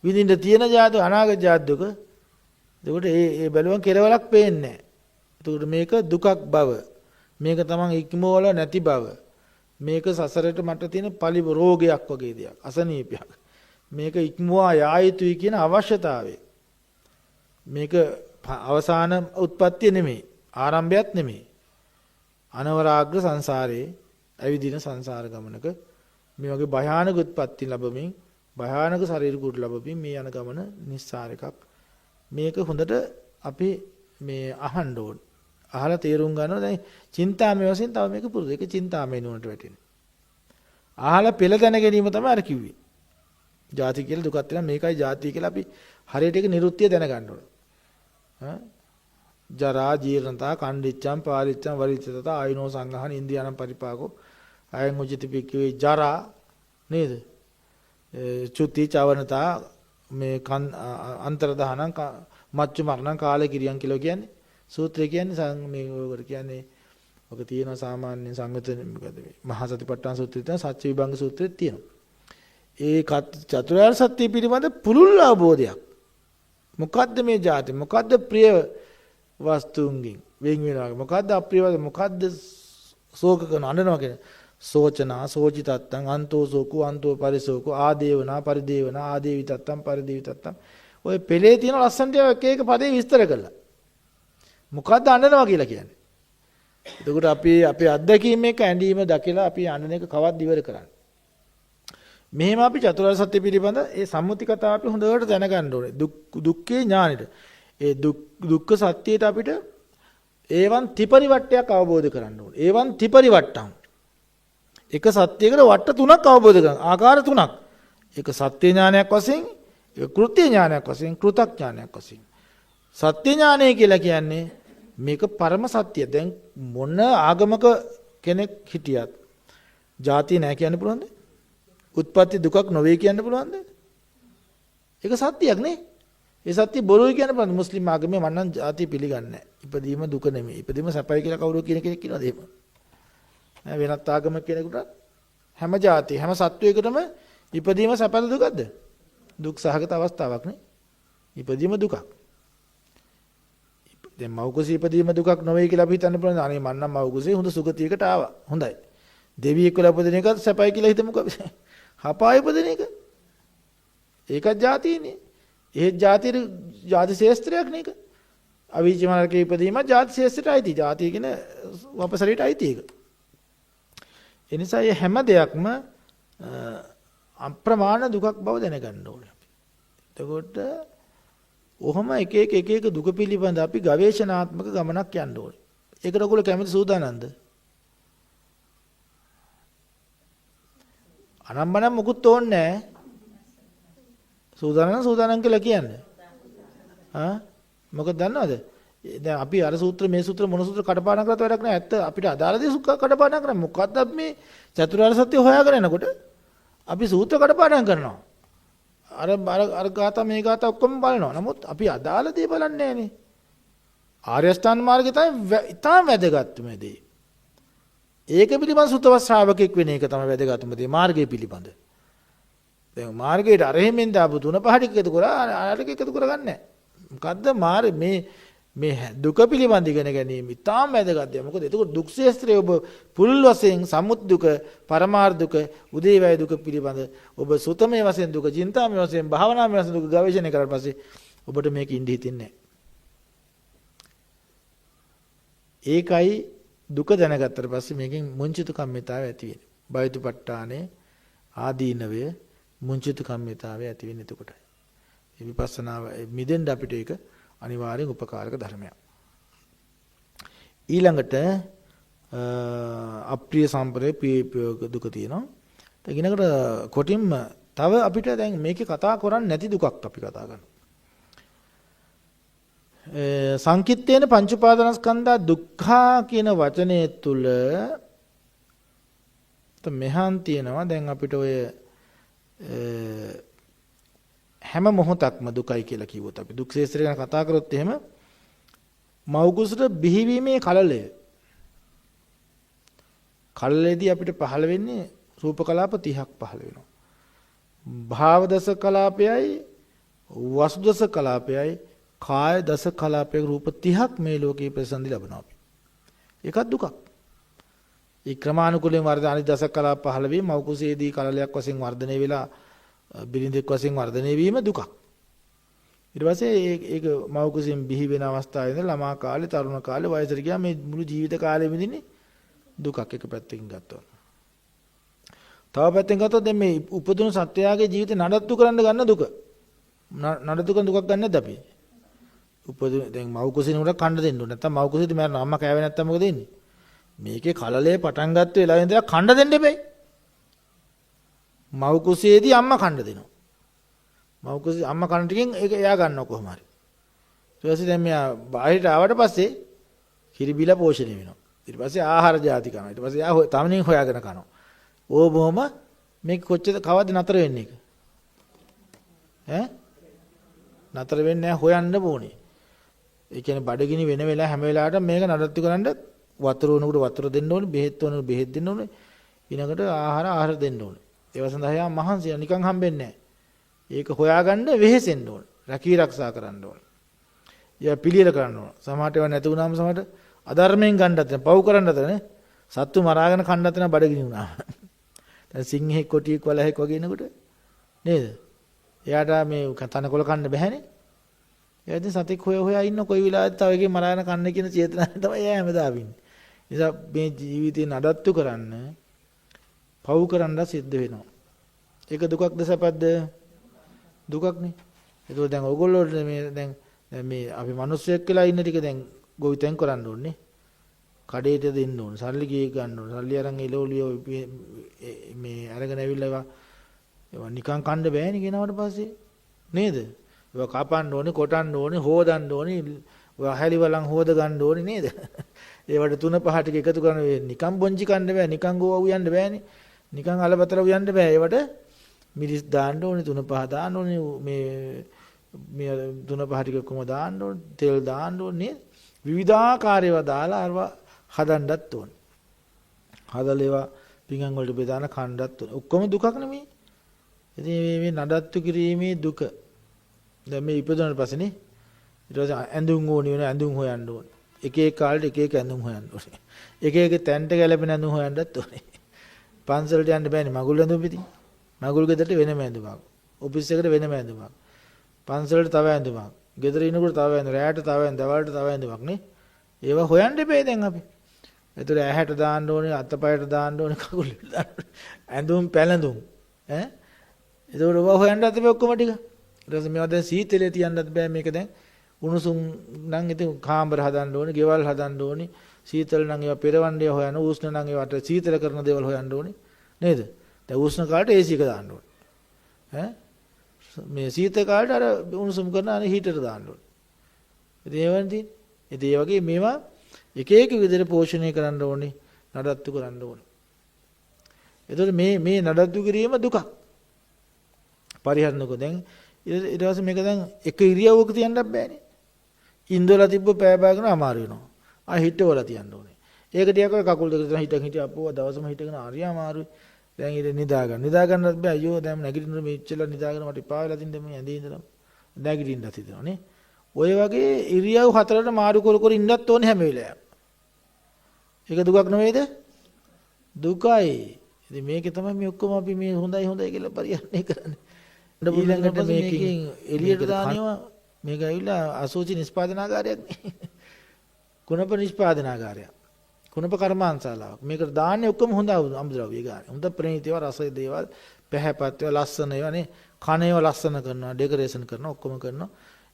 විඳින්න තියෙන ජාති අනාගත ජාති දුක. එතකොට ඒ බැලුවන් කෙලවලක් පේන්නේ නැහැ. එතකොට මේක දුකක් බව, මේක තමන් ඉක්මවල නැති බව, මේක සසරට මට තියෙන පලි රෝගයක් වගේ දෙයක්, අසනීපයක්. මේක ඉක්මවා යා යුතුයි කියන අවශ්‍යතාවය. මේක අවසාන උත්පත්තිය නෙමෙයි, ආරම්භයත් නෙමෙයි. අනවරාග්‍ර සංසාරේ ඇවිදින සංසාර ගමනක මේ වගේ භයානක උත්පත්ති ලැබමින්, භයානක ශරීර කුඩ ලැබමින් මේ යන ගමන නිස්සාර එකක්. මේක හොඳට අපි මේ අහන්න ඕන. අහලා තේරුම් ගන්නවා. දැන් චින්තාමය වශයෙන් තව මේක පුරුදු. ඒක චින්තාමය නුවණට වැටෙන්නේ. අහලා පෙළ දැන ගැනීම තමයි අර කිව්වේ. ජාති කියලා දුකක් තියෙනවා, මේකයි ජාති කියලා අපි හරියට ඒක නිරුත්තිය දැනගන්න ඕන. ජරා ජීර්ණතා කණ්ඩිච්ඡම් පාලිච්ඡම් වරිච්ඡතත ආයනෝ සංඝහන ඉන්ද්‍රියනම් පරිපාකෝ අයං උජිත පික්කවේ ජරා නේද? චුති චවනතා මේ අන්තරදානං මච්චු මරණං කාලේ කිරියන් කියලා කියන්නේ. සූත්‍රය කියන්නේ මේ ඔකට කියන්නේ ඔක තියෙනවා සාමාන්‍ය සංගත මොකද මේ මහා සතිපට්ඨාන සූත්‍රය තියෙනවා සත්‍ය විභංග සූත්‍රෙත් තියෙනවා. ඒ චතුරාර්ය සත්‍ය පිළිබඳ පුළුල් අවබෝධයක්. මොකද්ද මේ જાති? මොකද්ද ප්‍රිය වස්තුන්ගෙන් වෙන් වෙනවා? මොකද්ද අප්‍රිය වස්තු? මොකද්ද ශෝක කරන අඬනවා කියන්නේ? සෝචනා සෝචිතත්තං අන්තෝ සෝකෝ අන්තෝ පරිසෝකෝ ආදේවනා පරිදේවනා ආදේවිතත්තං පරිදේවිතත්තං. ඔය පෙළේ තියෙන ලස්සනට එක එක පදේ විස්තර කළා. මොකද්ද අඬනවා කියලා කියන්නේ? එතකොට අපි අපේ අත්දැකීම් එක ඇඳීම දකලා අපි අඬන එක කවද්ද ඉවර කරන්නේ? මෙහෙම අපි චතුරාර්ය සත්‍ය පිළිබඳ ඒ සම්මුති කතාව අපි හොඳට දැනගන්න ඕනේ. දුක්ඛේ ඥානෙට. ඒ දුක්ඛ සත්‍යයට අපිට ඒවන් ත්‍රිපරිවට්ටයක් අවබෝධ කරන්න ඕනේ. ඒවන් ත්‍රිපරිවට්ටම්. එක සත්‍යයකට වට්ට තුනක් අවබෝධ කරගන්න. ආකාර තුනක්. ඒක සත්‍ය ඥානයක් වශයෙන්, ඒක කෘත්‍ය ඥානයක් වශයෙන්, කෘතඥානයක් වශයෙන්. සත්‍ය ඥානය කියලා කියන්නේ මේක පරම සත්‍ය. දැන් මොන ආගමක කෙනෙක් හිටියත් ಜಾති නැහැ කියන්න පුළුවන්ද? උත්පත්ති දුකක් නොවේ කියන්න පුළුවන්ද? ඒක සත්‍යයක් නේ. ඒ සත්‍ය බොරුයි කියන්න පුළුවන්. මුස්ලිම් ආගමේ මන්නම් ಜಾති පිළිගන්නේ නැහැ. ඉපදීම දුක නෙමෙයි. ඉපදීම සැපයි කියලා කවුරු කියන කෙනෙක් කියනවාද එහෙම? වෙනත් ආගමක කෙනෙකුට හැම જાති හැම සත්වයකටම ඉපදීම සැපද දුකද? දුක් සහගත අවස්ථාවක් නේ. ඉපදීම දුකක්. දැන් මව්කුසේ ඉපදීම දුකක් නොවේ කියලා අපි හිතන්න පුළුවන්. අනේ මන්නම් මව්කුසේ හොඳ සුගතියකට ආවා. හොඳයි. දෙවියෙක් වෙලා උපදින එකත් සැපයි කියලා හිතමුකෝ. හපාය උපදින එක. ඒකත් જાතියනේ. ඒ ಜಾති ශේස්ත්‍රයක් නේක. අවීච මාර්ගයේ ඉපදීම ಜಾති ශේස්ත්‍රයට අයිති. ಜಾතිය කියන වපසරියට අයිති ඒක. ඒ නිසා මේ හැම දෙයක්ම අප්‍රමාණ දුකක් බව දැනගන්න ඕනේ අපි. එතකොට ඔහොම එක එක දුක පිළිබඳ අපි ගවේෂණාත්මක ගමනක් යන්න ඕනේ. ඒකට ඔයගොල්ලෝ කැමති සූදානම්ද? අනම්මනම් මුකුත් ඕනේ නැහැ. සූදානම් කියලා කියන්නේ. මොකද දන්නවද? දැන් අපි අර සූත්‍ර මේ සූත්‍ර මොන සූත්‍ර කඩපාඩම් කරත් වැඩක් නැහැ. ඇත්ත අපිට අදාළ දේ කඩපාඩම් කරන්නේ. මොකද්ද අපි මේ චතුරාර්ය සත්‍ය හොයාගෙන යනකොට අපි සූත්‍ර කඩපාඩම් කරනවා. අර ගාථා මේ ගාථා ඔක්කොම බලනවා. නමුත් අපි අදාළ දේ බලන්නේ නැහනේ. ආර්ය අෂ්ටාංග මාර්ගය තමයි ඉතාම වැදගත්ම දේ. ඒක පිළිබඳ සුතවත් ශ්‍රාවකෙක් වෙන එක තමයි වැදගත්ම දේ මාර්ගය පිළිබඳ. දැන් මාර්ගයට අරහෙමින් දාපු තුන පහට එකතු කරා අරක එකතු කරගන්නේ නැහැ. මොකද්ද මේ දුක පිළිබඳ ඉගෙන ගැනීම ඉතාම වැදගත් දෙයක්. මොකද එතකොට දුක් ශේස්ත්‍රය ඔබ පුරුල් වශයෙන් සමුත් දුක, පරමාර්ථ දුක, උදේවැය දුක පිළිබඳ ඔබ සුතමේ වශයෙන් දුක, චින්තාමේ වශයෙන්, භාවනාමේ වශයෙන් දුක ගවේෂණය කරලා පස්සේ ඔබට මේක ඉඳී හිටින්නේ නැහැ. ඒකයි දුක දැනගත්තට පස්සේ මේකෙන් මුංචිත කම්මිතාවය ඇති වෙන්නේ. බයතුපට්ඨානේ ආදීනවය මුංචිත කම්මිතාවය ඇති වෙන්නේ එතකොටයි. මේ විපස්සනාව මිදෙන්න අපිට ඒක අනිවාර්යෙන් උපකාරක ධර්මයක්. ඊළඟට අප්‍රිය සම්ප්‍රේ ප්‍රියෝග දුක තියෙනවා. ඊළඟට කොටින්ම තව අපිට දැන් මේකේ කතා කරන්නේ නැති දුකක් අපි කතා කරනවා. සංකිට්ඨේන පංච උපාදානස්කන්ධා දුක්ඛා කියන වචනේ තුල මෙහාන් තියෙනවා. දැන් අපිට ඔය හැම මොහොතක්ම දුකයි කියලා කිව්වොත් අපි දුක් ශේස්ත්‍රය ගැන කතා කරොත් එහෙම මෞගුසට බිහිවීමේ කලලේදී අපිට පහළ වෙන්නේ රූප කලාප 30ක් පහළ වෙනවා. භාව දස කලාපයයි වස්තු දස කලාපයයි කාය දස කලාපයක රූප 30ක් මේ ලෝකේ ප්‍රසන්දි ලැබනවා අපි. ඒකත් දුකක්. ඒ ක්‍රමානුකූලයෙන් වර්ධන දස කලාප පහළ වී මෞකුසේදී කලලයක් වශයෙන් වර්ධනය වෙලා බිරිඳෙක් වශයෙන් වර්ධනය වීම දුකක්. ඊට පස්සේ ඒක මෞකුසෙන් බිහි වෙන අවස්ථාවේ ඉඳලා ළමා කාලේ, තරුණ කාලේ, වයසට ගියා මේ මුළු ජීවිත කාලෙම ඉඳින්නේ දුකක් එක පැත්තකින් ගත්තොත්. තව පැත්තකින් ගත්තොත් දැන් මේ උපදින සත්‍යයාගේ ජීවිතේ නඩත්තු කරන්න ගන්න දුක. නඩත්තු කරන දුකක් ගන්න නැද්ද අපි? දැන් මෞකුසෙන් උඩ කන්න දෙන්න ඕනේ. නැත්තම් මෞකුසෙදි මම අම්මා කෑවේ නැත්තම් මොකද වෙන්නේ? මේකේ කලලේ පටන් ගත්ත වෙලාවෙ ඉඳලා කන්න දෙන්න එපෙයි. මව් කුසේදී අම්මා කන්න දෙනවා. මව් කුසේ අම්මා කන්න ටිකෙන් ඒක එයා ගන්නවා කොහොම හරි. ඊට පස්සේ දැන් මෙයා බාහිරට ආවට පස්සේ කිරිබිලා පෝෂණය වෙනවා. ඊට පස්සේ ආහාර ಜಾති කරනවා. ඊට පස්සේ එයා තමනින් හොයාගෙන කනවා. ඕබොම මේක කොච්චර කවද්ද නතර වෙන්නේ ඒක? නතර වෙන්නේ නැහැ හොයන්න ඕනේ. ඒ කියන්නේ බඩගිනි වෙන වෙලාව හැම වෙලාවටම මේක නඩත්තු කරන්න වතුර උනකට වතුර දෙන්න ඕනේ, බෙහෙත් උනකට බෙහෙත් දෙන්න ඕනේ, ඊළඟට ආහාර දෙන්න ඕනේ. ඒව සඳහා යා මහන්සිය නිකන් හම්බෙන්නේ නැහැ. ඒක හොයාගන්න වෙහෙසෙන්න ඕනේ. රැකී ආරක්ෂා කරන්න ඕනේ. යා පිළියෙල කරන්න ඕනේ. සමහරට ඒවා නැති වුණාම සමහරට අධර්මයෙන් ගන්නත් නැහැ. පව් කරන්නත් නැහැ. සත්තු මරාගෙන කන්නත් නැහැ බඩගිනි වුණාම. දැන් සිංහෙක් කොටියෙක් වලහෙක් වගේ ඉන්නකොට නේද? එයාට මේ තනකොළ කන්න බැහැනේ. එයා ඉතින් සතෙක් හොයා ඉන්න කොයි වෙලාවෙත් තව එකේ මරාගෙන කන්න කියන චේතනාවෙන් තමයි එයා හැමදාම ඉන්නේ. නිසා මේ ජීවිතේ නඩත්තු කරන්න පව් කරන්න සිද්ධ වෙනවා. ඒක දුකක්ද සැපද? දුකක්නේ. ඒක දැන් ඔයගොල්ලෝ දැන් මේ අපි මිනිස්සෙක් කියලා ඉන්න ටික දැන් ගොවිතැන් කරන්න ඕනේ. කඩේට දෙන්න ඕනේ. සල්ලි ගියේ ගන්න ඕනේ. සල්ලි අරන් එළවලිය මේ අරගෙන ඇවිල්ලා ඒවා නිකන් කන්න බෑනේ ගෙනාවට පස්සේ. නේද? ඒවා කපන්න ඕනේ, කොටන්න ඕනේ, හොදන්න ඕනේ, හැලි වලන් හොද ගන්න ඕනේ නේද? ඒවට 3-5 ටික එකතු කරන නිකන් බොංචි කන්න බෑ, නිකන් ගෝවා උයන්න බෑනේ. නිකන් අලබතල උයන්න බෑ. ඒවට මිරිස් දාන්න ඕනේ, 3-5 දාන්න ඕනේ, මේ 3-5 ටික කොහොම දාන්න ඕනේ, තෙල් දාන්න ඕනේ. විවිධාකාර ඒවා දාලා අරවා හදන්නත් ඕනේ. හදලා ඒවා පිඟන් වලට බෙදාන කන්නත් ඕනේ. ඔක්කොම දුකක් නෙමෙයි. ඉතින් මේ නඩත්තු කිරීමේ දුක. දැන් මේ ඉපදුනාට පස්සේනේ ඊට පස්සේ ඇඳුම් ඕනේ වෙන ඇඳුම් හොයන්න ඕනේ. එක එක කාලෙට එක එක ඇඳුම් හොයන්න ඕනේ. එක එක තැන්ට ගැලපෙන ඇඳුම් හොයන්නත් ඕනේ. පන්සලට යන්න බෑනේ මගුල් ඇඳුම් පිටින්. මගුල් ගෙදරට වෙනම ඇඳුමක්. ඔෆිස් එකට වෙනම ඇඳුමක්. පන්සලට තව ඇඳුමක්. ගෙදර ඉන්නකොට තව ඇඳුම්. රැයට තව ඇඳුම්. දවල්ට තව ඇඳුමක් නේ. ඒවා හොයන්න බෑ දැන් අපි. ඒතර ඇහැට දාන්න ඕනේ, අතපයට දාන්න ඕනේ, කකුලට දාන්න ඕනේ. ඇඳුම් පැළඳුම්. ඈ ඒතකොට ඔබ හොයන්නත් බෑ ඔක්කොම ටික. ඊට පස්සේ මේවා දැන් සීතලේ තියන්නත් බෑ මේක දැන්. උණුසුම් නම් ඉතින් කාමර හදන්න ඕනේ, ගෙවල් හදන්න ඕනේ. සීතල නම් ඒවා පෙරවන්නේ හොයන්න, උෂ්ණ නම් ඒවට සීතල කරන දේවල් හොයන්න ඕනේ. නේද? දැන් උෂ්ණ කාලට AC එක දාන්න ඕනේ. ඈ මේ සීතල කාලට අර උණුසුම් කරන අර හීටර් දාන්න ඕනේ. ඉතින් ඒවන් තියෙන්නේ. ඉතින් ඒ වගේ මේවා එක එක විදිහට පෝෂණය කරන්න ඕනේ, නඩත්තු කරන්න ඕනේ. එතකොට මේ නඩත්තු කිරීම දුකක්. පරිහරණක දැන් ඊට පස්සේ මේක දැන් එක ඉරියව්වක තියන්නත් බෑනේ. ඉන්දවල තිබ්බ පෑ බාගෙන අමාරු වෙනවා. ආ හිටවල තියන්න ඕනේ. ඒක ටිකක් කකුල් දෙක තුන හිටිය අපුව දවසම හිටගෙන හරි අමාරුයි. දැන් ඊට නිදා ගන්නත් බෑ. අයියෝ දැන් නැගිටින්න මෙච්චර නිදාගෙන මට එපා වෙලා තින්ද මේ ඇඳේ ඉඳලා නැගිටින්නත් හිතනවා නේ. ඔය වගේ ඉරියව් හතරට මාරු කර කර ඉන්නත් ඕනේ හැම වෙලාවෙම. ඒක දුකක් නෙවෙයිද? දුකයි. ඉතින් මේකේ තමයි මේ ඔක්කොම අපි මේ හොඳයි කියලා පරිහරණය කරන්නේ. ඊළඟට මේකෙන් එළියට දානවා මේක ඇවිල්ලා අසෝචි නිෂ්පාදනාගාරයක් නේ. කුණප නිෂ්පාදනාගාරයක්. කුණප කර්මාන්තශාලාවක්. මේකට දාන්නේ ඔක්කොම හොඳ අමුද්‍රව්‍ය ගානේ. හොඳ ප්‍රණීතව රස දේවල්, පැහැපත්ව ලස්සන ඒවා නේ. කන ඒවා ලස්සන කරනවා, ඩෙකොරේෂන් කරනවා, ඔක්කොම කරනවා.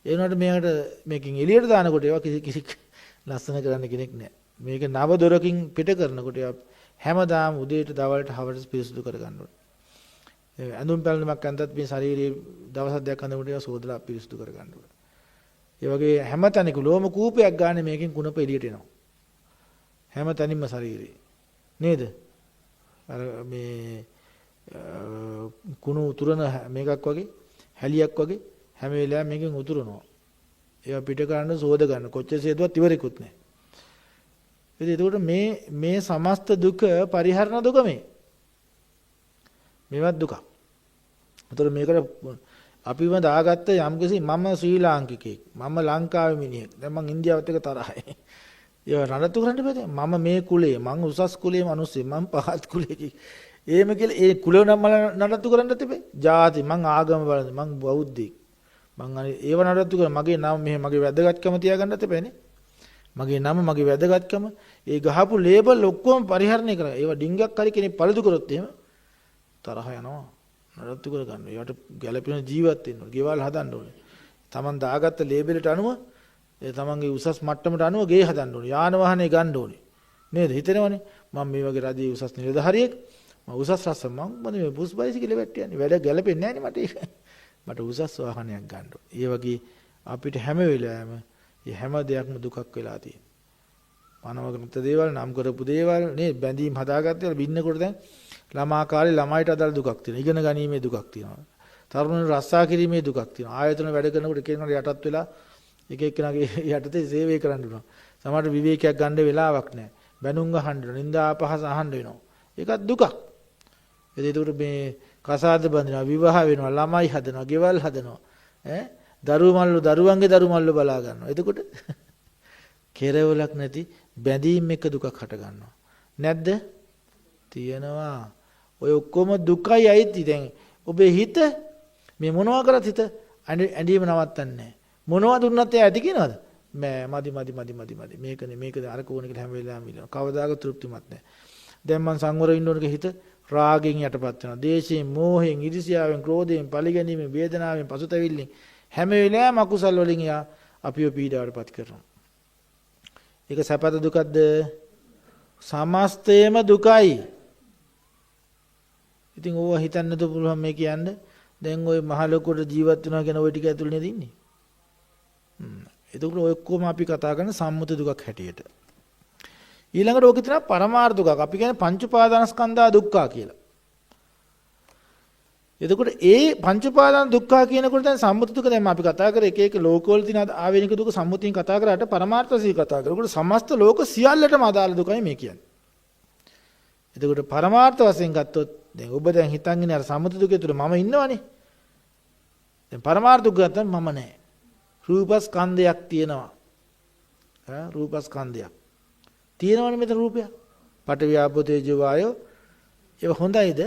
ඒ වුණාට මේකට මේකෙන් එළියට දානකොට ඒවා කිසි ලස්සන කරන්න කෙනෙක් නැහැ. මේක නව දොරකින් පිට කරනකොට හැමදාම උදේට දවල්ට හවරට පිරිසිදු කර ගන්න ඕනේ. ඇඳුම් පැළඳුමක් අඳත් මේ ශරීරයේ දවස් දෙකක් අඳනකොට ඒවා සෝදලා පිරිසිදු කර ගන්න ඕනේ. ඒ වගේ හැම තැනක ලෝම කූපයක් ගන්න මේකෙන් කුණප එළියට එනවා. හැම තැනින්ම ශරීරේ. නේද? අර මේ කුණු උතුරන මේකක් වගේ හැලියක් වගේ හැම වෙලාවෙම මේකෙන් උතුරනවා. ඒවා පිට කරන්න සෝද ගන්න. කොච්චර සේදුවත් ඉවරෙකුත් නැහැ. ඉතින් ඒකට මේ සමස්ත දුක පරිහරණ දුක මේ. මේවත් දුක. ඒතර මේකට අපිව දාගත්ත යම්කිසි මම ශ්‍රී ලාංකිකයෙක්. මම ලංකාවේ මිනිහෙක්. දැන් මං ඉන්දියාවත් එක්ක තරහයි. ඒව නඩත්තු කරන්න බෑ. මම මේ කුලේ, මං උසස් කුලේ මිනිස්සෙක්, මං පහත් කුලේ. එහෙම කියලා ඒ කුලව නම් මම නඩත්තු කරන්න තිබේ. ජාති මං ආගම බලන්නේ මං බෞද්ධයෙක්. මං අනේ ඒව නඩත්තු කර මගේ නම මෙහෙම මගේ වැදගත්කම තියාගන්න තිබේනේ. මගේ නම මගේ වැදගත්කම ඒ ගහපු ලේබල් ඔක්කොම පරිහරණය කරා. ඒවා ඩිංගක් හරි කෙනෙක් පළදු කරොත් එහෙම තරහ යනවා. නඩත්තු කර ගන්න. ඒවට ගැළපෙන ජීවත් වෙන්න ඕනේ. ගෙවල් හදන්න ඕනේ. Taman දාගත්ත ලේබලට අනුව ඒ තමන්ගේ උසස් මට්ටමට අනුව ගේ හදන්න ඕනේ. යාන වාහනේ ගන්න ඕනේ. නේද? හිතෙනවනේ මම මේ වගේ රජයේ උසස් නිලධාරියෙක්. මම උසස් රස්ස මම මේ බුස් බයිසිකලෙ වැට්ටියන්නේ. වැඩ ගැළපෙන්නේ නැහැ නේ මට ඒක. මට උසස් වාහනයක් ගන්න ඕනේ. ඒ වගේ අපිට හැම වෙලාවෙම මේ හැම දෙයක්ම දුකක් වෙලා තියෙනවා. මානවගත දේවල් නම් කරපු දේවල් නේ බැඳීම් හදාගත්තේ බින්නකොට දැන් ළමා කාලේ ළමයිට අදාළ දුකක් තියෙනවා. ඉගෙන ගැනීමේ දුකක් තියෙනවා. තරුණ රස්සා කිරීමේ දුකක් තියෙනවා. ආයතන වැඩ කරනකොට කෙනෙකුට යටත් වෙලා එක එක්කෙනාගේ යටතේ සේවය කරන්න වෙනවා. සමහරට විවේකයක් ගන්න වෙලාවක් නැහැ. බැනුම් අහන්න වෙනවා. නින්දා අපහාස අහන්න වෙනවා. ඒකත් දුකක්. ඒකට මේ කසාද බඳිනවා, විවාහ වෙනවා, ළමයි හදනවා, ගෙවල් හදනවා. දරුවන්ගේ දරු මල්ලු බලා ගන්නවා. එතකොට කෙරවලක් නැති බැඳීම් එක දුකක් හට ගන්නවා. නැද්ද? තියෙනවා. ඔය ඔක්කොම දුකයි අයිති. දැන් ඔබේ හිත මේ මොනවා කරත් හිත ඇඳීම නවත්තන්නේ නැහැ. මොනවා දුන්නත් ඒ ඇති කියනවද? මැ මදි මේකනේ අර කෝණ කියලා හැම වෙලාවෙම ඉල්ලනවා. කවදාක තෘප්තිමත් නැහැ. දැන් මං සංවර වෙන්න ඕනක හිත රාගෙන් යටපත් වෙනවා. දේශයෙන්, මෝහයෙන්, ඉරිසියාවෙන්, ක්‍රෝධයෙන්, පරිගැනීමෙන්, වේදනාවෙන්, පසුතැවිල්ලෙන් හැම වෙලාවෙම අකුසල් වලින් යා අපිව පීඩාවටපත් කරනවා. ඒක සැපද දුකද? සමස්තයම දුකයි. ඉතින් ඕවා හිතන්නද පුළුවන් මේ කියන්නේ? දැන් ওই මහ ලොකුට ජීවත් වෙනවා කියන ওই ටික ඇතුළේ නේද ඉන්නේ? එතකොට ඔය ඔක්කොම අපි කතා කරන සම්මුති දුකක් හැටියට. ඊළඟට ඕකේ තියෙනවා පරමාර්ථ දුකක්. අපි කියන්නේ පංච උපාදානස්කන්ධා දුක්ඛා කියලා. එතකොට ඒ පංච උපාදාන දුක්ඛා කියනකොට දැන් සම්මුති දුක දැන් අපි කතා කරේ එක එක ලෝකවල තියෙන ආවේනික දුක සම්මුතියෙන් කතා කරාට පරමාර්ථ වශයෙන් කතා කරනකොට සමස්ත ලෝක සියල්ලටම අදාළ දුකයි මේ කියන්නේ. එතකොට පරමාර්ථ වශයෙන් ගත්තොත් දැන් ඔබ දැන් හිතන් ඉන්නේ අර සම්මුති දුකේ තුල මම ඉන්නවනේ. දැන් පරමාර්ථ දුක ගත්තම මම නැහැ. රූපස්කන්ධයක් තියෙනවා. රූපස්කන්ධයක්. තියෙනවනේ මෙතන රූපයක්. පඨවි ආපෝ තේජෝ වායෝ ඒව හොඳයිද?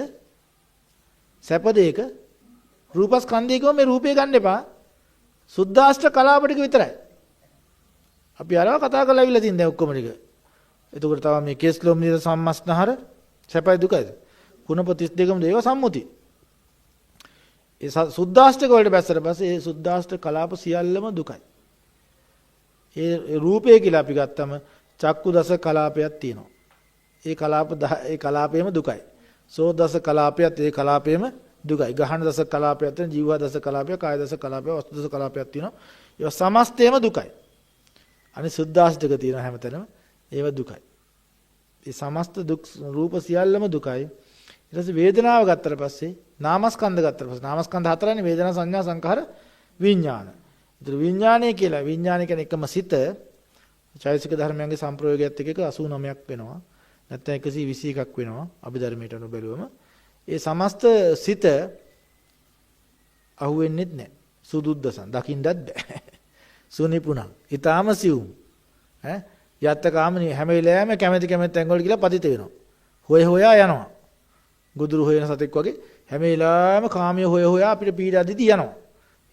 සැප දෙයක රූපස්කන්ධයකම මේ රූපය ගන්න එපා. සුද්ධාෂ්ට කලාප ටික විතරයි. අපි අරව කතා කරලා ඉවිල්ලා තින් දැන් ඔක්කොම ටික. එතකොට තව මේ කේස් ලොම් නිර සම්මස්නහර සැපයි දුකයිද? කුණප 32ම දේව සම්මුති. ඒ සුද්ධාෂ්ටක වලට බැස්සට පස්සේ ඒ සුද්ධාෂ්ට කලාප සියල්ලම දුකයි. ඒ රූපය කියලා අපි ගත්තම චක්කු දස කලාපයක් තියෙනවා. ඒ කලාපයම දුකයි. සෝ දස කලාපයත් ඒ කලාපයම දුකයි. ගහන දස කලාපයක් තියෙන, ජීව දස කලාපයක්, කාය දස කලාපයක්, වස්තු දස කලාපයක් තියෙනවා. ඒවා සමස්තයම දුකයි. අනේ සුද්ධාෂ්ටක තියෙන හැමතැනම ඒවා දුකයි. ඒ සමස්ත දුක් රූප සියල්ලම දුකයි. ඊට පස්සේ වේදනාව ගත්තට පස්සේ නාමස්කන්ධ ගත්තට පස්සේ නාමස්කන්ධ හතරනේ වේදනා සංඥා සංඛාර විඥාන. ඒතර විඥානය කියලා විඥානය කියන්නේ එකම සිත චෛතසික ධර්මයන්ගේ සම්ප්‍රයෝගයත් එක්ක 89ක් වෙනවා. නැත්නම් 121ක් වෙනවා අභිධර්මයට අනුව බැලුවම. ඒ සමස්ත සිත අහුවෙන්නේ නැහැ. සුදුද්දසන් දකින්නත් බෑ. සුනිපුණං. ඊටාම සිවුම්. යත්ත කාමනි හැම වෙලාවෙම කැමැති ඇඟවල කියලා පතිත වෙනවා. හොයා යනවා. ගුදුරු හොයන සතෙක් වගේ හැම වෙලාවෙම කාමිය හොයා අපිට පීඩා දිදී යනවා.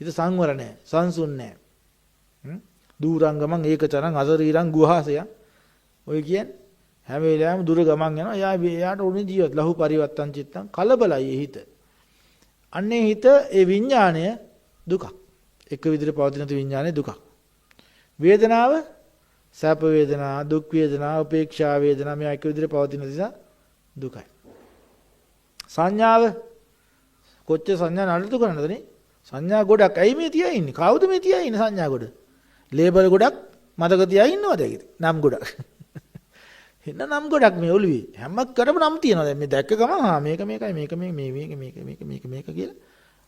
හිත සංවර නැහැ. සංසුන් නැහැ. දූරංගමං ඒකචරං අසරීරං ගුහාසයන්. ඔය කියන්නේ හැම වෙලාවෙම දුර ගමන් යනවා. එයාට උනේ ජීවත් ලහු පරිවත්තං චිත්තං කලබලයි ඒ හිත. අන්නේ හිත ඒ විඥාණය දුකක්. එක විදිහට පවතින විඥාණය දුකක්. වේදනාව සැප වේදනා, දුක් වේදනා, උපේක්ෂා වේදනා මේ එක විදිහට පවතින නිසා දුකයි. සංඥාව කොච්චර සංඥා නඩත්තු කරනවද? සංඥා ගොඩක්. ඇයි මේ තියා ඉන්නේ? කවුද මේ තියා ඉන්නේ සංඥා ගොඩ? ලේබල් ගොඩක් මතක තියා ඉන්නවද ඒකද? නම් ගොඩක්. එන්න නම් ගොඩක් මේ ඔළුවේ. හැම කරම නම් තියනවා. දැන් මේ දැක්ක ගමන් මේක මේකයි මේක කියලා.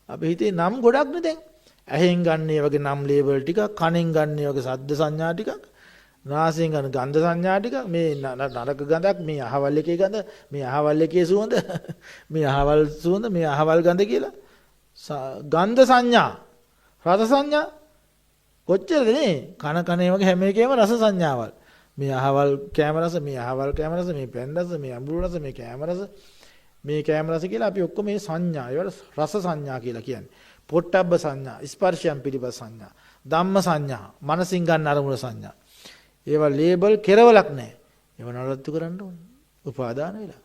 අපේ හිතේ නම් ගොඩක් නේ දැන්. ඇහෙන් ගන්න ඒ වගේ නම් ලේබල් ටිකක්, කනෙන් ගන්න ඒ වගේ ශබ්ද සංඥා ටිකක්, නාසයෙන් ගන්න ගන්ධ සංඥා ටිකක්, මේ නරක ගඳක්, මේ අහවල් එකේ ගඳ, මේ අහවල් එකේ සුවඳ, මේ අහවල් සුවඳ, මේ අහවල් ගඳ කියලා ගන්ධ සංඥා, රස සංඥා කොච්චරද නේ? කන ඒ වගේ හැම එකේම රස සංඥාවල්. මේ අහවල් කැම රස, මේ අහවල් කැම රස, මේ පෙන් රස, මේ අඹුරු රස, මේ කැම රස, මේ කැම රස කියලා අපි ඔක්කොම මේ සංඥා ඒවට රස සංඥා කියලා කියන්නේ. පොට්ටබ්බ සංඥා, ස්පර්ශයන් පිළිබඳ සංඥා, ධම්ම සංඥා, මනසින් ගන්න අරමුණ සංඥා. ඒවා ලේබල් කෙරවලක් නැහැ. ඒව නඩත්තු කරන්න ඕනේ. උපාදාන වෙලා.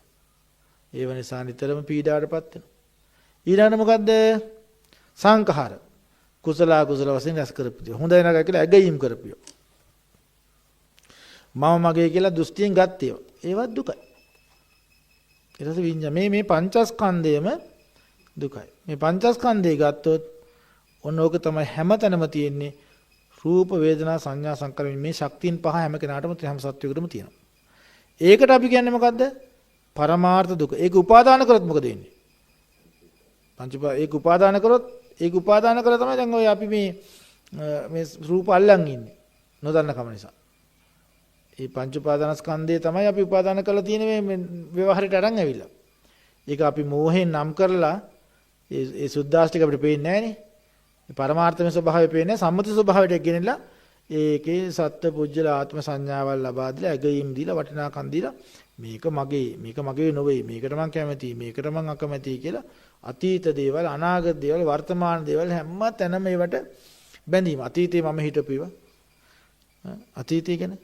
ඒව නිසා නිතරම පීඩාවටපත් වෙනවා. ඊළඟට මොකද්ද? සංඛාර. කුසල වශයෙන් රැස් කරපියෝ. හොඳයි නරකයි කියලා ඇගීම් කරපියෝ. මම මගේ කියලා දෘෂ්ටියෙන් ගත්තේ. ඒවත් දුකයි. ඊට පස්සේ විඤ්ඤා මේ පංචස්කන්ධයම දුකයි. මේ පංචස්කන්ධය ගත්තොත් ඔන්න ඕක තමයි හැමතැනම තියෙන්නේ. රූප වේදනා සංඥා සංකාර මේ ශක්තියින් පහ හැම කෙනාටම හැම සත්වයකටම තියෙනවා. ඒකට අපි කියන්නේ මොකද්ද? පරමාර්ථ දුක. ඒක උපාදාන කරොත් මොකද වෙන්නේ? ඒක උපාදාන කරොත් ඒක උපාදාන කරලා තමයි දැන් ඔය අපි මේ මේ රූප අල්ලන් ඉන්නේ නොදන්න කම නිසා. මේ පංච උපාදානස්කන්ධය තමයි අපි උපාදාන කරලා තියෙන මේ ව්‍යවහාරයට අරන් ඇවිල්ලා. ඒක අපි මෝහයෙන් නම් කරලා ඒ සුද්ධාෂ්ටක අපිට පේන්නේ නැහනේ. මේ පරමාර්ථමය ස්වභාවය පේන්නේ සම්මත ස්වභාවයට ගෙනilla ඒකේ සත්ත්ව පුජ්‍යල ආත්ම සංඥාවල් ලබා දීලා ඇගීම් දීලා වටිනාකම් දීලා මේක මගේ නොවේ මේකට මං කැමතියි මේකට මං අකමැතියි කියලා අතීත දේවල් අනාගත දේවල් වර්තමාන දේවල් හැම තැනම ඒවට බැඳීම. අතීතේ මම හිටපුවා. අතීතය ගැන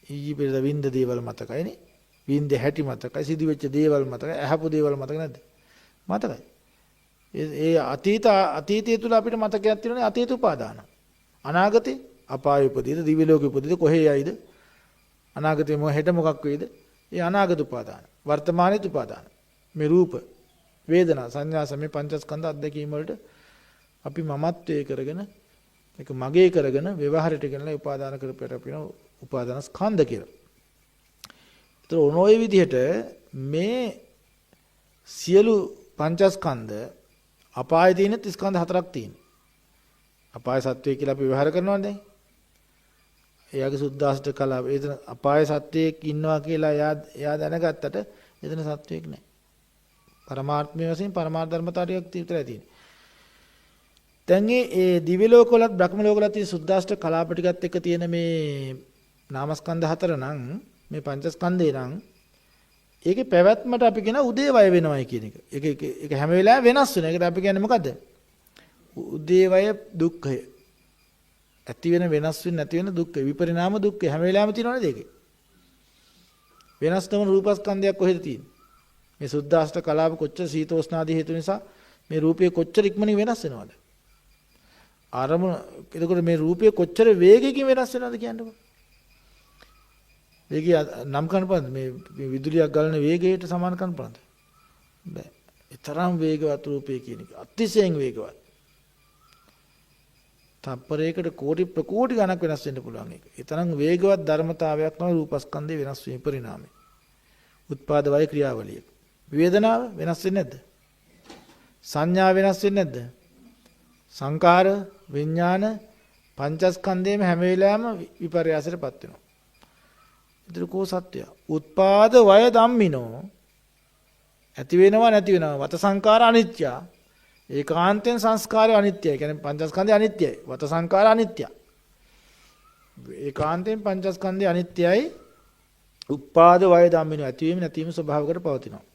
ඊයේ පෙරද වින්ද දේවල් මතකයිනේ. වින්ද හැටි මතකයි, සිදුවෙච්ච දේවල් මතකයි, ඇහපු දේවල් මතක නැද්ද? මතකයි. ඒ අතීතය තුල අපිට මතකයක් තියෙනනේ අතීත උපාදාන. අනාගතේ අපාය උපදීද, දිව්‍ය ලෝකෙ උපදීද, කොහේ යයිද? අනාගතේ හෙට මොකක් වෙයිද? ඒ අනාගත උපාදාන. වර්තමානයේ උපාදාන. මේ රූප, වේදනා, සංඥා සමේ පංචස්කන්ධ අධ්‍යක්ීම වලට අපි මමත්වයේ කරගෙන ඒක මගේ කරගෙන ව්‍යවහාරයට ගෙනලා උපාදාන කරපිට අපින උපාදාන ස්කන්ධ කියලා. ඒතර ඔනෝයේ විදිහට මේ සියලු පංචස්කන්ධ අපායේ තියෙන ස්කන්ධ හතරක් තියෙනවා. අපාය සත්වය කියලා අපි ව්‍යවහාර කරනවා දැන්. එයාගේ සුද්ධාෂ්ටක කලාව එතන අපාය සත්වයක් ඉන්නවා කියලා එයා දැනගත්තට එතන සත්වයක් නැහැ. පරමාර්ථමය වශයෙන් පරමාර්ථ ධර්මතාවයක් විතරයි තියෙන්නේ. දැන් ඒ දිව්‍ය ලෝකවලත් බ්‍රහ්ම ලෝකවලත් තියෙන සුද්ධාෂ්ටක කලාප ටිකත් එක්ක තියෙන මේ නාමස්කන්ධ හතර නම් මේ පංචස්කන්ධේ නම් ඒකේ පැවැත්මට අපි කියන උදේවය වෙනවයි කියන එක. ඒක හැම වෙලාවෙම වෙනස් වෙන. ඒකට අපි කියන්නේ මොකද්ද? උදේවය දුක්ඛය. ඇති වෙන වෙනස් වෙන නැති වෙන දුක්ඛය. විපරිණාම දුක්ඛය හැම වෙලාවෙම තියෙනවනේ දෙකේ. වෙනස් නොවන රූපස්කන්ධයක් කොහෙද තියෙන්නේ? මේ සුද්ධාෂ්ටක කලාප කොච්චර සීතෝෂ්ණාදී හේතු නිසා මේ රූපය කොච්චර ඉක්මනින් වෙනස් වෙනවද? ආරමුණ එතකොට මේ රූපය කොච්චර වේගයකින් වෙනස් වෙනවද කියන්නකෝ. වේගය නම් කරන්න පුළුවන්ද? මේ විදුලියක් ගලන වේගයට සමාන කරන්න පුළුවන්ද? බෑ. ඒ තරම් වේගවත් රූපය කියන එක අතිශයින් වේගවත්. තප්පරයකට කෝටි ප්‍රකෝටි ගණක් වෙනස් වෙන්න පුළුවන් ඒක. ඒ තරම් වේගවත් ධර්මතාවයක් තමයි රූපස්කන්ධේ වෙනස් වීම පරිණාමය. උත්පාද වය ක්‍රියාවලිය. වේදනාව වෙනස් වෙන්නේ නැද්ද? සංඥා වෙනස් වෙන්නේ නැද්ද? සංකාර, විඥාන, පංචස්කන්ධයේම හැම වෙලාවෙම විපර්යාසයටපත් වෙනවා. ඒතර කෝ සත්‍යය? උත්පාද වය ධම්මිනෝ ඇති වෙනවා නැති වෙනවා. වත සංකාර අනිත්‍ය. ඒකාන්තයෙන් සංස්කාරය අනිත්‍යයි. කියන්නේ පංචස්කන්ධය අනිත්‍යයි. වත සංකාර අනිත්‍යයි. ඒකාන්තයෙන් පංචස්කන්ධය අනිත්‍යයි. උපාද වය ධම්මිනෝ ඇතිවීම නැතිවීම ස්වභාවකට පවතිනවා.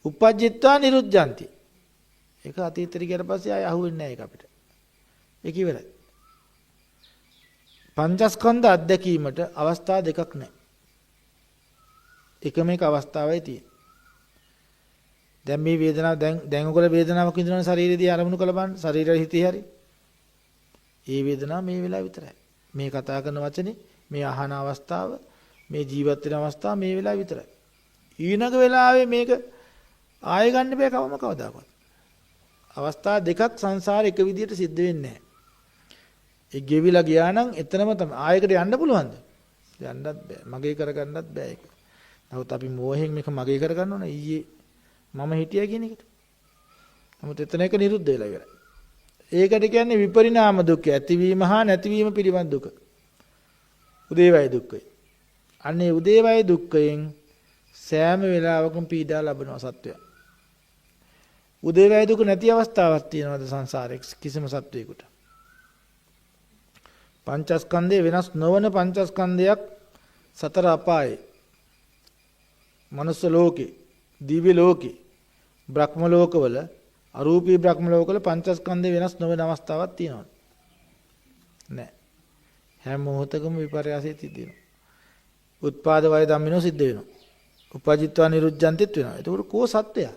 උපජ්ජිත්වා නිරුද්ධಂತಿ. ඒක අතීතෙට ගියට පස්සේ ආය අහුවෙන්නේ නැහැ ඒක අපිට. ඒක ඉවරයි. පංචස්කන්ධ අධ්‍යක්ීමට අවස්ථා දෙකක් නැහැ. එකම එක අවස්ථාවයි තියෙන්නේ. දැන් මේ වේදනාව දැන් ඔයගොල්ලෝ වේදනාවක් විඳිනවනේ ශරීරයේදී අරමුණු කළ බලන්න ශරීරය හිතේ හරි. ඒ වේදනාව මේ වෙලාව විතරයි. මේ කතා කරන වචනේ, මේ අහන අවස්ථාව, මේ ජීවත් වෙන අවස්ථාව මේ වෙලාව විතරයි. ඊළඟ වෙලාවේ මේක ආයෙ ගන්න බෑ කවදාකවත්. අවස්ථා දෙකක් සංසාරේ එක විදියට සිද්ධ වෙන්නේ නැහැ. ඒ ගෙවිලා ගියා නම් එතනම තමයි ආයෙකට යන්න පුළුවන්ද? යන්නත් බෑ. මගේ කරගන්නත් බෑ ඒක. නමුත් අපි මෝහයෙන් මේක මගේ කරගන්න ඕන ඊයේ මම හිටියා කියන එකට. නමුත් එතන එක නිරුද්ධ වෙලා ඉවරයි. ඒකට කියන්නේ විපරිණාම දුක්ඛ. ඇතිවීම හා නැතිවීම පිළිබඳ දුක. උදේවය දුක්ඛය. අන්නේ උදේවය දුක්ඛයෙන් සෑම වෙලාවකම පීඩා ලබනවා සත්වයා. උදේවය දුක නැති අවස්ථාවක් තියෙනවද සංසාරේ කිසිම සත්වයකට? පංචස්කන්ධය වෙනස් නොවන පංචස්කන්ධයක් සතර අපායේ, මනුස්ස ලෝකේ, දිව්‍ය ලෝකේ, බ්‍රහ්ම ලෝකවල, අරූපී බ්‍රහ්ම ලෝකවල පංචස්කන්ධය වෙනස් නොවන අවස්ථාවක් තියෙනවද? නැහැ. හැම මොහොතකම විපර්යාසය සිද්ධ වෙනවා. උත්පාද වය ධම්මිනෝ සිද්ධ වෙනවා. උපජිත්වා නිරුද්ධන්තිත් වෙනවා. ඒකෝර කෝ සත්‍යය?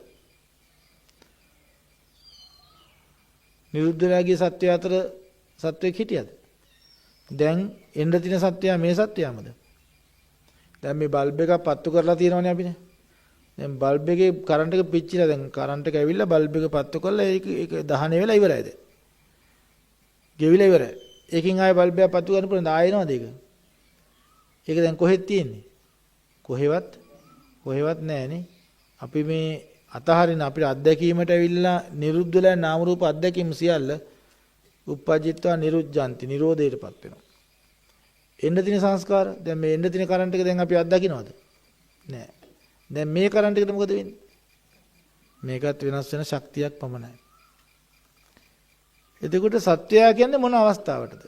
නිරුද්ධ වෙලාගේ සත්‍ය අතර සත්වෙක් හිටියද? දැන් එන්න තියෙන සත්‍යය මේ සත්‍යයමද? දැන් මේ බල්බ් එක පත්තු කරලා තියෙනවනේ අපිනේ. දැන් බල්බ් එකේ කරන්ට් එක පිච්චිලා දැන් කරන්ට් එක ඇවිල්ලා බල්බ් එක පත්තු කරලා ඒක දහන වෙලා ඉවරයි දැන්. ගෙවිලා ඉවරයි. ඒකෙන් ආයෙ බල්බ් එක පත්තු කරන්න පුළුවන් ආයෙනවද ඒක? ඒක දැන් කොහෙද තියෙන්නේ? කොහෙවත් නැහැනේ. අපි මේ අතහරින අපිට අත්දැකීමට ඇවිල්ලා නිරුද්ධ වෙලා නාම රූප අත්දැකීම් සියල්ල uppajjitwa niruddhanti නිරෝධයටපත් වෙනවා. එන්න තියෙන සංස්කාර දැන් මේ එන්න තියෙන කරන්ට් එක දැන් අපි අත්දකින්නවද? නෑ. දැන් මේ කරන්ට් එකට මොකද වෙන්නේ? මේකත් වෙනස් වෙන ශක්තියක් පමණයි. එතකොට සත්‍යය කියන්නේ මොන අවස්ථාවටද?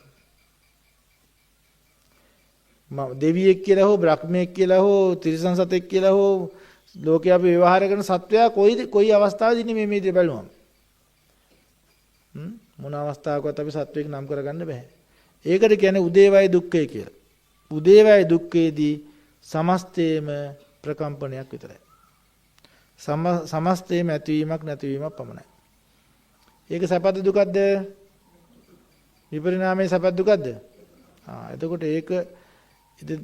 දෙවියෙක් කියලා හෝ බ්‍රහ්මයෙක් කියලා හෝ තිරිසන් සතෙක් කියලා හෝ ලෝකේ අපි ව්‍යවහාර කරන සත්වයා කොයි අවස්ථාවේදී ඉන්නේ මේ විදිහට බලුවම මොන අවස්ථාවකවත් අපි සත්වෙක් නම් කරගන්න බෑ. ඒකට කියන්නේ උදේවය දුක්ඛය කියලා. උදේවය දුක්ඛයේදී සමස්තේම ප්‍රකම්පනයක් විතරයි. සමස්තේම ඇතිවීමක් නැතිවීමක් පමණයි. ඒක සැපද දුකද? විපරිණාමයේ සැපද දුකද? එතකොට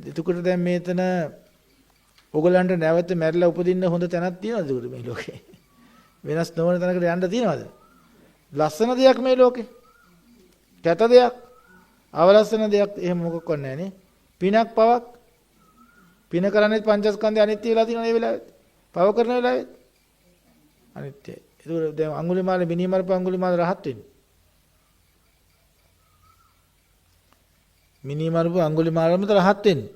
එතකොට දැන් මේතන ඔයගලන්ට නැවත මැරිලා උපදින්න හොඳ තැනක් තියෙනවද ඒකට මේ ලෝකේ? වෙනස් නොවන තැනකට යන්න තියෙනවද? ලස්සන දෙයක් මේ ලෝකේ? කැත දෙයක්? අවලස්සන දෙයක් එහෙම මොකක්වත් නැහැ නේ. පිනක් පවක්? පින කරන්නේ පංචස්කන්ධය අනිත්‍ය වෙලා තියෙන මේ වෙලාවේ. පව කරන වෙලාවේ අනිත්‍යයි. ඒක දැන් අඟුලිමාල මිනිමරප අඟුලිමාල රහත් වෙන්නේ. මිනිමරප අඟුලිමාලම රහත් වෙන්නේ.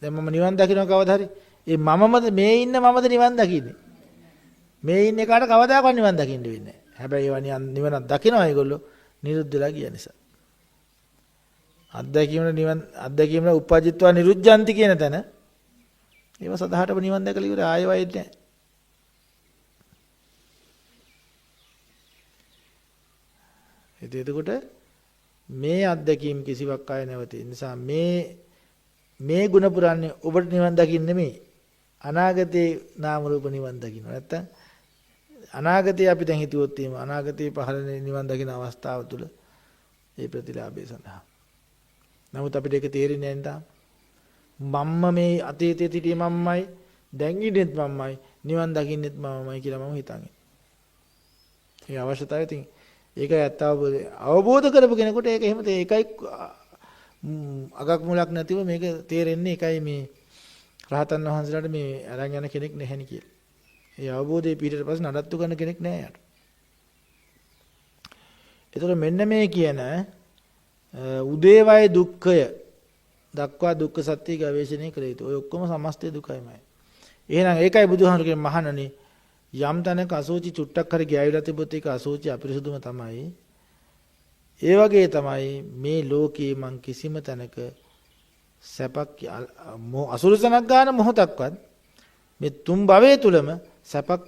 දැන් මම නිවන් දකින්න කවදා හරි ඒ මමමද මේ ඉන්න මමද නිවන් දකින්නේ මේ ඉන්න එකාට කවදාකවත් නිවන් දකින්න වෙන්නේ නැහැ. හැබැයි ඒවා නිවනක් දකිනවා ඒගොල්ලෝ නිරුද්ධ වෙලා ගිය නිසා. අත්දැකීමන උපජ්ජිත්වා නිරුද්ධාන්ති කියන තැන ඒව සදාහටම නිවන් දැකලා ඉවර ආයෙ වෙන්නේ නැහැ. එතකොට මේ අත්දැකීම් කිසිවක් ආයෙ නැවතී නිසා මේ ගුණ පුරන්නේ ඔබට නිවන් දකින්න නෙමෙයි අනාගතේ නාම රූප නිවන් දකින්න. නැත්තම් අනාගතේ අපි දැන් හිතුවොත් එහෙම අනාගතේ පහළ නිවන් දකින අවස්ථාව තුළ ඒ ප්‍රතිලාභය සඳහා. නමුත් අපිට ඒක තේරෙන්නේ නැහැ මම්ම මේ අතීතයේ සිටියේ මම්මයි දැන් ඉඳෙත් මම්මයි නිවන් දකින්නෙත් මමමයි කියලා මම හිතන්නේ. ඒ අවශ්‍යතාවය තියෙන. ඒක ඇත්ත අවබෝධ කරපු කෙනෙකුට ඒක එහෙම ඒකයි අගක් මුලක් නැතිව මේක තේරෙන්නේ. ඒකයි මේ රහතන් වහන්සේලාට මේ අරන් යන කෙනෙක් නැහැ නේ කියලා. ඒ අවබෝධයේ පිටට පස්සේ නඩත්තු කරන කෙනෙක් නැහැ යාට. ඒතර මෙන්න මේ කියන උදේවය දුක්ඛය දක්වා දුක්ඛ සත්‍ය ගවේෂණය කළ යුතු. ඔය ඔක්කොම සමස්තය දුකයිමයි. එහෙනම් ඒකයි බුදුහාමුදුරුවෝ කියන්නේ මහණනි යම් තැනක අසෝචි චුට්ටක් හරි ගෑවිලා තිබුත් ඒක අසෝචි අපිරිසුදුම තමයි. ඒ වගේ තමයි මේ ලෝකේ මං කිසිම තැනක සැපක් අසුරසනක් ගන්න මොහොතක්වත් මේ තුන් භවයේ තුලම සැපක්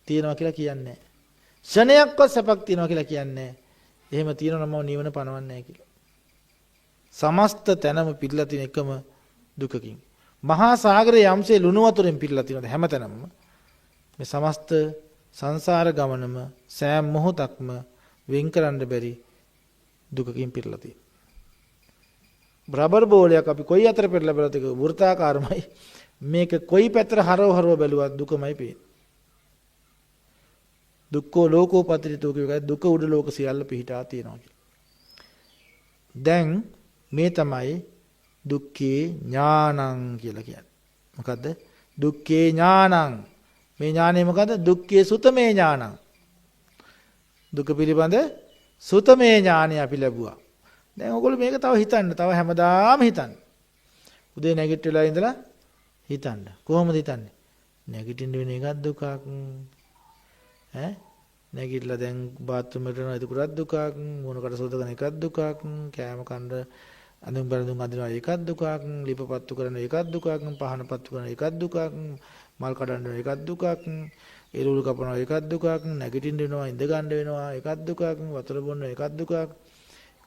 තියනවා කියලා කියන්නේ නැහැ. ශණයක්වත් සැපක් තියනවා කියලා කියන්නේ නැහැ. එහෙම තියනවා නම් නිවන පණවන්නේ නැහැ කියලා. සමස්ත තැනම පිරලා තියෙන එකම දුකකින්. මහා සාගරයේ යම්සේ ලුණු වතුරෙන් පිරලා තියෙනද හැම තැනම මේ සමස්ත සංසාර ගමනම සෑම මොහොතක්ම වෙන් කරන්න බැරි දුකකින් පිරලා තියෙනවා. රබර් බෝලයක් අපි කොයි අතර පෙරලා බලද්ද ඒක වෘත්තාකාරමයි. මේක කොයි පැත්තට හරව බැලුවත් දුකමයි පේන්නේ. දුක්ඛෝ ලෝකෝ පතිරිතෝ කියුවා දුක උඩ ලෝක සියල්ල පිහිටා තියෙනවා කියලා. දැන් මේ තමයි දුක්ඛේ ඥානං කියලා කියන්නේ. මොකද්ද? දුක්ඛේ ඥානං. මේ ඥානය මොකද්ද? දුක්ඛේ සුතමේ ඥානං. දුක පිළිබඳ සුතමේ ඥානය අපි ලැබුවා. දැන් ඔයගොල්ලෝ මේක තව හිතන්න. තව හැමදාම හිතන්න. උදේ නැගිටලා ඉඳලා හිතන්න. කොහොමද හිතන්නේ? නැගිටින්න වෙන එකක් දුකක්. නැගිටලා දැන් බාත්රූම් එකට යනවා ඒක දුකක්. මොනකට සෝදගෙන එකක් දුකක්. කෑම කන්න අඳුම් බඳුම් අඳිනවා ඒකක් දුකක්. ලිපපත්තු කරන එකක් දුකක්. පහන පත්තු කරන එකක් දුකක්. මල් කඩන්න එකක් දුකක්. එරුළු කපනවා එකක් දුකක්. නැගිටින්න වෙනවා ඉඳ ගන්න වෙනවා එකක් දුකක්. වතුර බොන්න එකක් දුකක්.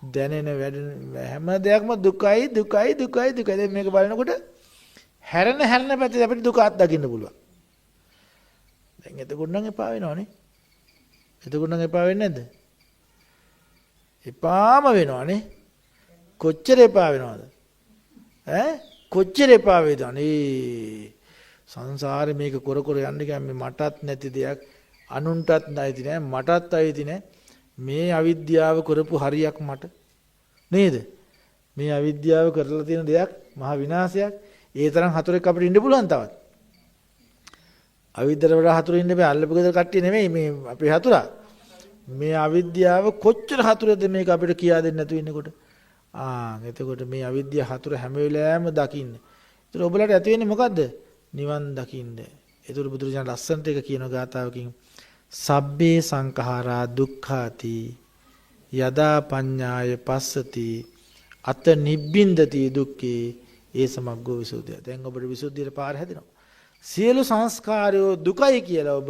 දැනෙන වැඩෙන හැම දෙයක්ම දුකයි. දැන් මේක බලනකොට හැරෙන පැත්තේ අපිට දුක අත්දකින්න පුළුවන්. දැන් එතකොට නම් එපා වෙනවනේ. එතකොට නම් එපා වෙන්නේ නැද්ද? එපාම වෙනවනේ. කොච්චර එපා වෙනවද? කොච්චර එපා වේද? අනේ සංසාරේ මේක කර යන්න ගියාම මටත් නැති දෙයක් අනුන්ටත් නැති නෑ මටත් අයිති නෑ. මේ අවිද්‍යාව කරපු හරියක් මට නේද? මේ අවිද්‍යාව කරලා තියෙන දෙයක් මහා විනාශයක්. ඒ තරම් හතුරෙක් අපිට ඉන්න පුළුවන් තවත්. අවිද්‍යාවට වඩා හතුරු ඉන්න බෑ. අල්ලපු ගෙදර කට්ටිය නෙමෙයි මේ අපේ හතුරා. මේ අවිද්‍යාව කොච්චර හතුරද මේක අපිට කියා දෙන්න නැතු ඉන්නකොට. එතකොට මේ අවිද්‍යාව හතුර හැම වෙලාවෙම දකින්න. ඒතර ඔබලට ඇති වෙන්නේ මොකද්ද? නිවන් දකින්න. ඒතර බුදුරජාණන් ලස්සනට එක කියන ගාථාවකින් සබ්බේ සංඛාරා දුක්ඛාති යදා පඤ්ඤාය පස්සති අත නිබ්බින්දති දුක්ඛේ ඒ සමග්ගෝ විසුද්ධිය. දැන් ඔබට විසුද්ධියට පාර හැදෙනවා. සියලු සංස්කාරයෝ දුකයි කියලා ඔබ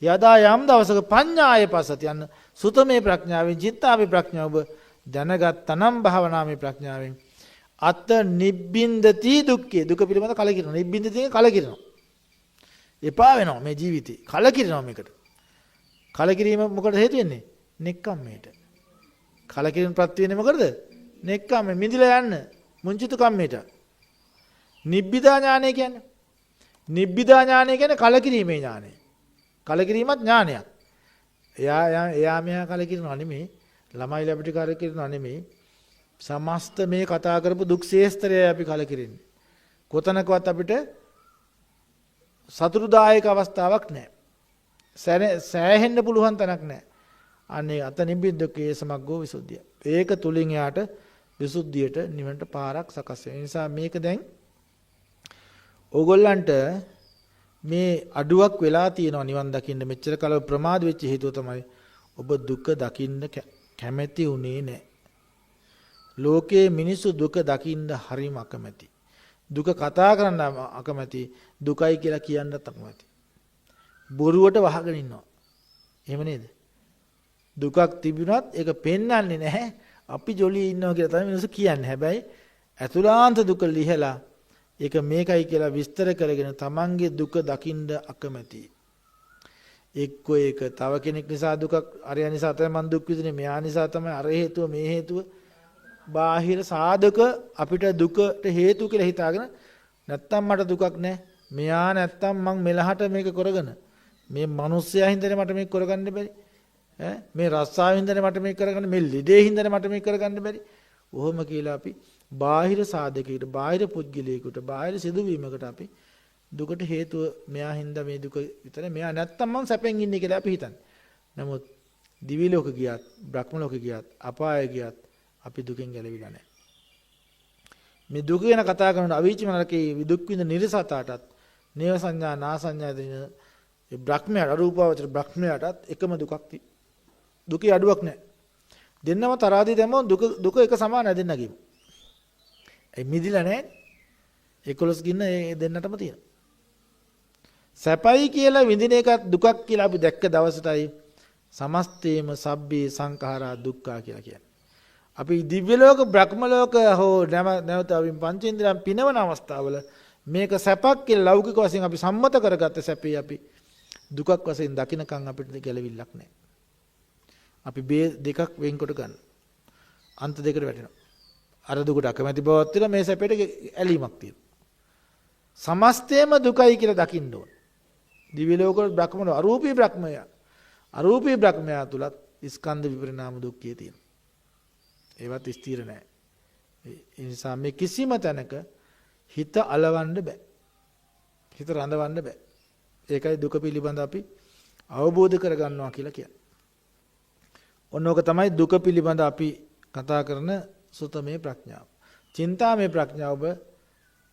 යදා යම් දවසක පඤ්ඤාය පස්සති යන සුතමේ ප්‍රඥාවෙන් චිත්තාවේ ප්‍රඥාව ඔබ දැනගත්තනම් භාවනාවේ ප්‍රඥාවෙන් අත නිබ්බින්දති දුක්ඛේ දුක පිළිබඳ කලකිරෙනවා. නිබ්බින්දති කලකිරෙනවා. එපා වෙනවා මේ ජීවිතේ. කලකිරෙනවා මේකට. කලකිරීම මොකටද හේතු වෙන්නේ? නෙක්ඛම්මයට. කලකිරීම ප්‍රත්‍ය වෙන්නේ මොකටද? නෙක්ඛම්ම මිදිලා යන්න. මුංචිත කම්මයට. නිබ්බිදා ඥානය කියන්නේ. නිබ්බිදා ඥානය කියන්නේ කලකිරීමේ ඥානය. කලකිරීමත් ඥානයක්. එයා මෙහා කලකිරනවා නෙමෙයි. ළමයි ලැබටි කලකිරනවා නෙමෙයි. සමස්ත මේ කතා කරපු දුක් ශේස්ත්‍රය අපි කලකිරින්නේ. කොතනකවත් අපිට සතුටුදායක අවස්ථාවක් නැහැ. සෑහෙන්න පුළුවන් තැනක් නැහැ. අනේ අත නිබ්බිද්දකේ සමග්ගෝ විසුද්ධිය. ඒක තුලින් යාට විසුද්ධියට නිවනට පාරක් සකස් වෙන නිසා මේක දැන් ඕගොල්ලන්ට මේ අඩුවක් වෙලා තියෙනවා නිවන් දකින්න. මෙච්චර කල ප්‍රමාද වෙච්ච හේතුව තමයි ඔබ දුක දකින්න කැමැති උනේ නැහැ. ලෝකයේ මිනිස්සු දුක දකින්න හරිම අකමැති. දුක කතා කරන්න අකමැති. දුකයි කියලා කියන්නත් අකමැති. බොරුවට වහගෙන ඉන්නවා. එහෙම නේද? දුකක් තිබුණත් ඒක පෙන්වන්නේ නැහැ. අපි ජොලියේ ඉන්නවා කියලා තමයි මිනිස්සු කියන්නේ. හැබැයි අතුලාන්ත දුක ලිහලා ඒක මේකයි කියලා විස්තර කරගෙන තමන්ගේ දුක දකින්න අකමැති. එක්කෝ ඒක තව කෙනෙක් නිසා දුකක් අරය නිසා තමයි මං දුක් විඳින්නේ. මෙයා නිසා තමයි අර හේතුව මේ හේතුව. බාහිර සාධක අපිට දුකට හේතු කියලා හිතාගෙන නැත්තම් මට දුකක් නැහැ. මෙයා නැත්තම් මං මෙලහට මේක කරගෙන මේ මිනිස්සයා හින්දානේ මට මේක කරගන්න බැරි. මේ රස්සාව හින්දානේ මට මේක කරගන්න මේ ලෙඩේ හින්දානේ මට මේක කරගන්න බැරි. ඔහොම කියලා අපි බාහිර සාධකයකට බාහිර පුද්ගලයෙකුට බාහිර සිදුවීමකට අපි දුකට හේතුව මෙයා හින්දා මේ දුක විතරයි. මෙයා නැත්තම් මං සැපෙන් ඉන්නේ කියලා අපි හිතන්නේ. නමුත් දිවි ලෝක ගියත් බ්‍රහ්ම ලෝක ගියත් අපාය ගියත් අපි දුකෙන් ගැලවිලා නැහැ. මේ දුක ගැන කතා කරන අවීච මනරකේ දුක් විඳ නිර්සතාටත් නේව සංඥා නා සංඥා දෙන ඒ බ්‍රහ්මයාට අරූපාවචර බ්‍රහ්මයාටත් එකම දුකක් දුකේ අඩුවක් නැහැ. දෙන්නම තරාදී දැම්මොත් දුක එක සමාන දෙන්නගේම. ඒ මිදිලා නැහැ. 11 ගින්න ඒ දෙන්නටම තියෙනවා. සැපයි කියලා විඳින එක දුකක් කියලා අපි දැක්ක දවසටයි සමස්තේම සබ්බේ සංඛාරා දුක්ඛා කියලා කියන්නේ. අපි දිව්‍ය ලෝක බ්‍රහ්ම ලෝක හෝ නැවත අපි පංචේන්ද්‍රයන් පිනවන අවස්ථාවල මේක සැපක් කියලා ලෞකික වශයෙන් අපි සම්මත කරගත්ත සැපේ අපි දුකක් වශයෙන් දකින්නකම් අපිට ගැලවිල්ලක් නැහැ. අපි බේ දෙකක් වෙන්කොට ගන්න. අන්ත දෙකට වැටෙනවා. අර දුකට අකමැති බවක් තියෙනවා මේ සැපේට ඇලීමක් තියෙනවා. සමස්තයම දුකයි කියලා දකින්න ඕන. දිව්‍ය ලෝක බ්‍රහ්ම ලෝක අරූපී බ්‍රහ්මයා තුලත් ස්කන්ධ විපරිණාම දුක්ඛය තියෙනවා. ඒවත් ස්ථිර නැහැ. ඒ නිසා මේ කිසිම තැනක හිත අලවන්න බෑ. හිත රඳවන්න බෑ. ඒකයි දුක පිළිබඳ අපි අවබෝධ කරගන්නවා කියලා කියන්නේ. ඔන්නෝක තමයි දුක පිළිබඳ අපි කතා කරන සුතමේ ප්‍රඥාව. චින්තාමේ ප්‍රඥාව ඔබ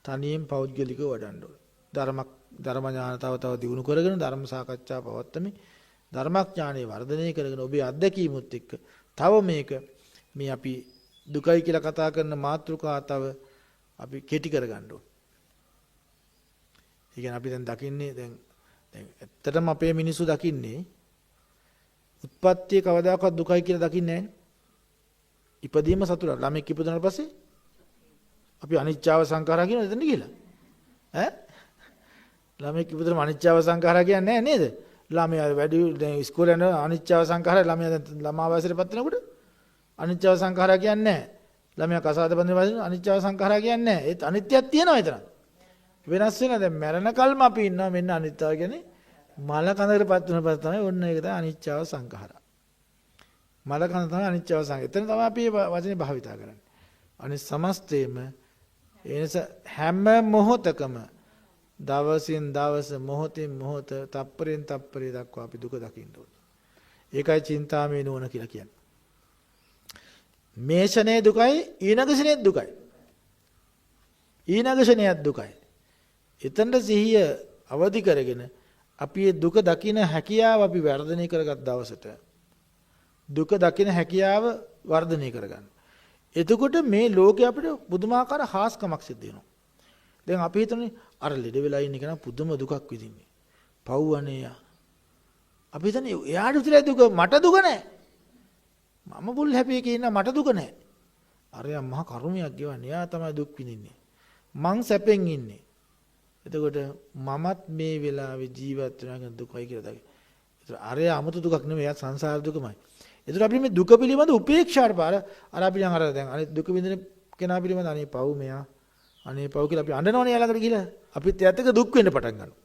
තනියෙන් පෞද්ගලිකව වඩන්න ඕන. ධර්ම ඥාන තව දියුණු කරගෙන ධර්ම සාකච්ඡා පවත්වමින් ධර්මඥානෙ වර්ධනය කරගෙන ඔබේ අත්දැකීමුත් එක්ක තව මේක මේ අපි දුකයි කියලා කතා කරන මාතෘකාව අපි කෙටි කරගන්න ඕන. ඒ කියන්නේ අපි දැන් දකින්නේ දැන් ඇත්තටම අපේ මිනිස්සු දකින්නේ උත්පත්තිය කවදාකවත් දුකයි කියලා දකින්නේ නැහැ. ඉපදීම සතුට. ළමෙක් ඉපදුනාට පස්සේ අපි අනිච්චාව සංඛාරා කියන එතන ගිහලා. ළමෙක් ඉපදුනම අනිච්චාව සංඛාරා කියන්නේ නැහැ නේද? ළමයා වැඩි දැන් ඉස්කෝලේ යන අනිච්චාව සංඛාරා ළමයා දැන් ළමා වයසටපත් වෙනකොට අනිච්චාව සංඛාරා කියන්නේ නැහැ. ළමයා කසාද බඳින වදින අනිච්චාව සංඛාරා කියන්නේ නැහැ. ඒත් අනිත්‍යයක් තියෙනවා එතන. වෙනස් වෙන දැන් මරණ කල්ම අපි ඉන්නවා මෙන්න අනිත්‍යව කියන්නේ මල කඳකටපත් වෙන පස්සේ තමයි ඔන්න ඒක තමයි අනිච්චාව සංඛාරා. මල කඳ තමයි අනිච්චාව සංඛාරා. එතන තමයි අපි මේ වචනේ භාවිතා කරන්නේ. අනිත් සමස්තේම එනස හැම මොහොතකම දවසින් දවස මොහොතින් මොහොත තප්පරෙන් තප්පරය දක්වා අපි දුක දකින්න ඕනේ. ඒකයි චින්තාමය නුවණ කියලා කියන්නේ. මේ ෂනේ දුකයි ඊළඟ ෂනේ දුකයි. ඊළඟ ෂනේත් දුකයි. එතනට සිහිය අවදි කරගෙන අපි මේ දුක දකින හැකියාව අපි වර්ධනය කරගත් දවසට දුක දකින හැකියාව වර්ධනය කරගන්න. එතකොට මේ ලෝකේ අපිට පුදුමාකාර හාස්කමක් සිද්ධ වෙනවා. දැන් අපි හිතන්නේ අර ලෙඩ වෙලා ඉන්න කෙනා පුදුම දුකක් විඳින්නේ. පව්වනේ යා. අපි හිතන්නේ එයාට විතරයි දුක මට දුක නැහැ. මම බුල් හැපේ කියන මට දුක නැහැ. අරයා මහා කර්මයක් ගෙවන්නේ. එයා තමයි දුක් විඳින්නේ. මං සැපෙන් ඉන්නේ. එතකොට මමත් මේ වෙලාවේ ජීවත් වෙනවා දුකයි කියලා දකින්න. ඒතර අරයා 아무තු දුකක් නෙමෙයි. එයා සංසාර දුකමයි. ඒතර අපි මේ දුක පිළිබඳ උපේක්ෂාට පාර අර අපි දැන් අර දැන් අනිත් දුක විඳින කෙනා පිළිබඳ අනේ පව් මෙයා අනේ පව් කියලා අපි අඬනවනේ යාළඟට ගිහලා අපිත් එයාත් එක්ක දුක් වෙන්න පටන් ගන්නවා.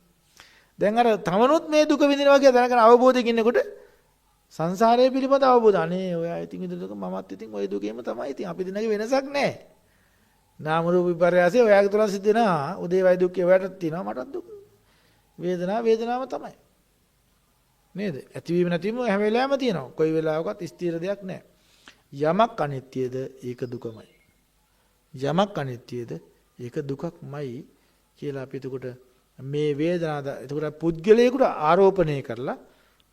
දැන් අර තමනුත් මේ දුක විඳිනවා කියලා දැනගෙන අවබෝධයෙන් ඉන්නකොට සංසාරය පිළිබඳ අවබෝධ අනේ ඔයා ඉතින් විඳින දුක මමත් ඉතින් ওই දුකේම තමයි. ඉතින් අපි දෙන්නගේ වෙනසක් නැහැ. නාම රූප විපර්යාසය ඔයාගේ තුල සිද්ධ වෙනවා. උදේවයි දුක් ඔයාටත් තියෙනවා මටත් දුක්. වේදනාව තමයි. නේද? ඇතිවීම නැතිවීම හැම වෙලාවෙම තියෙනවා. කොයි වෙලාවකත් ස්ථිර දෙයක් නැහැ. යමක් අනිත්‍යද ඒක දුකමයි. යමක් අනිත්‍යද ඒක දුකක්මයි කියලා අපි එතකොට මේ වේදනාව එතකොට පුද්ගලයෙකුට ආරෝපණය කරලා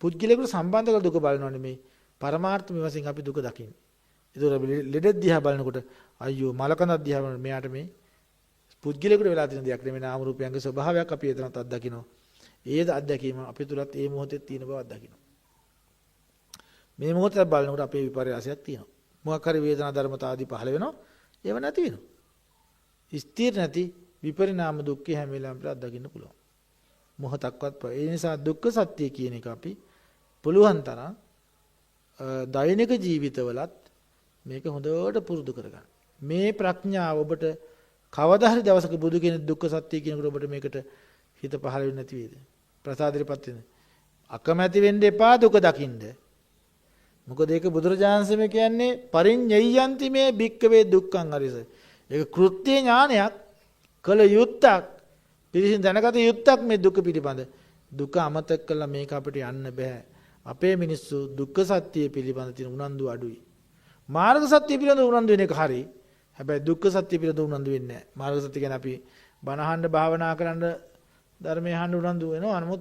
පුද්ගලයෙකුට සම්බන්ධ කරලා දුක බලනවා නෙමෙයි. පරමාර්ථ වශයෙන් අපි දුක දකින්නේ. ඒතකොට ලෙඩ දිහා බලනකොට අයියෝ මලකඳක් දිහා බලනකොට මෙයාට මේ පුද්ගලයෙකුට වෙලා තියෙන දෙයක් නෙමෙයි නාම රූපයන්ගේ ස්වභාවයක් අපි එතනත් අත්දකිනවා. ඒ අත්දැකීම අපේ තුලත් ඒ මොහොතේ තියෙන බව අත්දකිනවා. මේ මොහොතේ බලනකොට අපේ විපර්යාසයක් තියෙනවා. මොකක් හරි වේදනා ධර්මතා ආදී පහළ වෙනවා. ඒව නැති වෙනවා. ස්ථිර නැති විපරිණාම දුක්ඛ හැම වෙලාවෙම අපිට අත්දකින්න පුළුවන්. මොහොතක්වත් ඒ නිසා දුක්ඛ සත්‍ය කියන එක අපි පුළුවන් තරම් දෛනික ජීවිතවලත් මේක හොඳට පුරුදු කරගන්න. මේ ප්‍රඥාව ඔබට කවදා හරි දවසක බුදු කෙනෙක් දුක්ඛ සත්‍ය කියනකොට ඔබට මේකට හිත පහළ වෙන්නේ නැති වේද? ප්‍රසාදයටපත් වෙන. අකමැති වෙන්න එපා දුක දකින්න. මොකද ඒක බුදුරජාණන් ශ්‍රී කියන්නේ පරිඤ්ඤයන්ති මේ භික්කවේ දුක්ඛං අරිස. ඒක කෘත්‍ය ඥානයක් කළ යුත්තක් පිළිසින් දැනගත යුත්තක් මේ දුක පිළිබඳ. දුක අමතක කළා මේක අපිට යන්න බෑ. අපේ මිනිස්සු දුක්ඛ සත්‍ය පිළිබඳ තියෙන උනන්දු අඩුයි. මාර්ග සත්‍ය පිළිබඳ උනන්දු වෙන එක හරි. හැබැයි දුක්ඛ සත්‍ය පිළිබඳ උනන්දු වෙන්නේ නැහැ. මාර්ග සත්‍ය කියන්නේ අපි බණ අහන්න භාවනා කරන්න ධර්මය අහන්න උනන්දු වෙනවා. නමුත්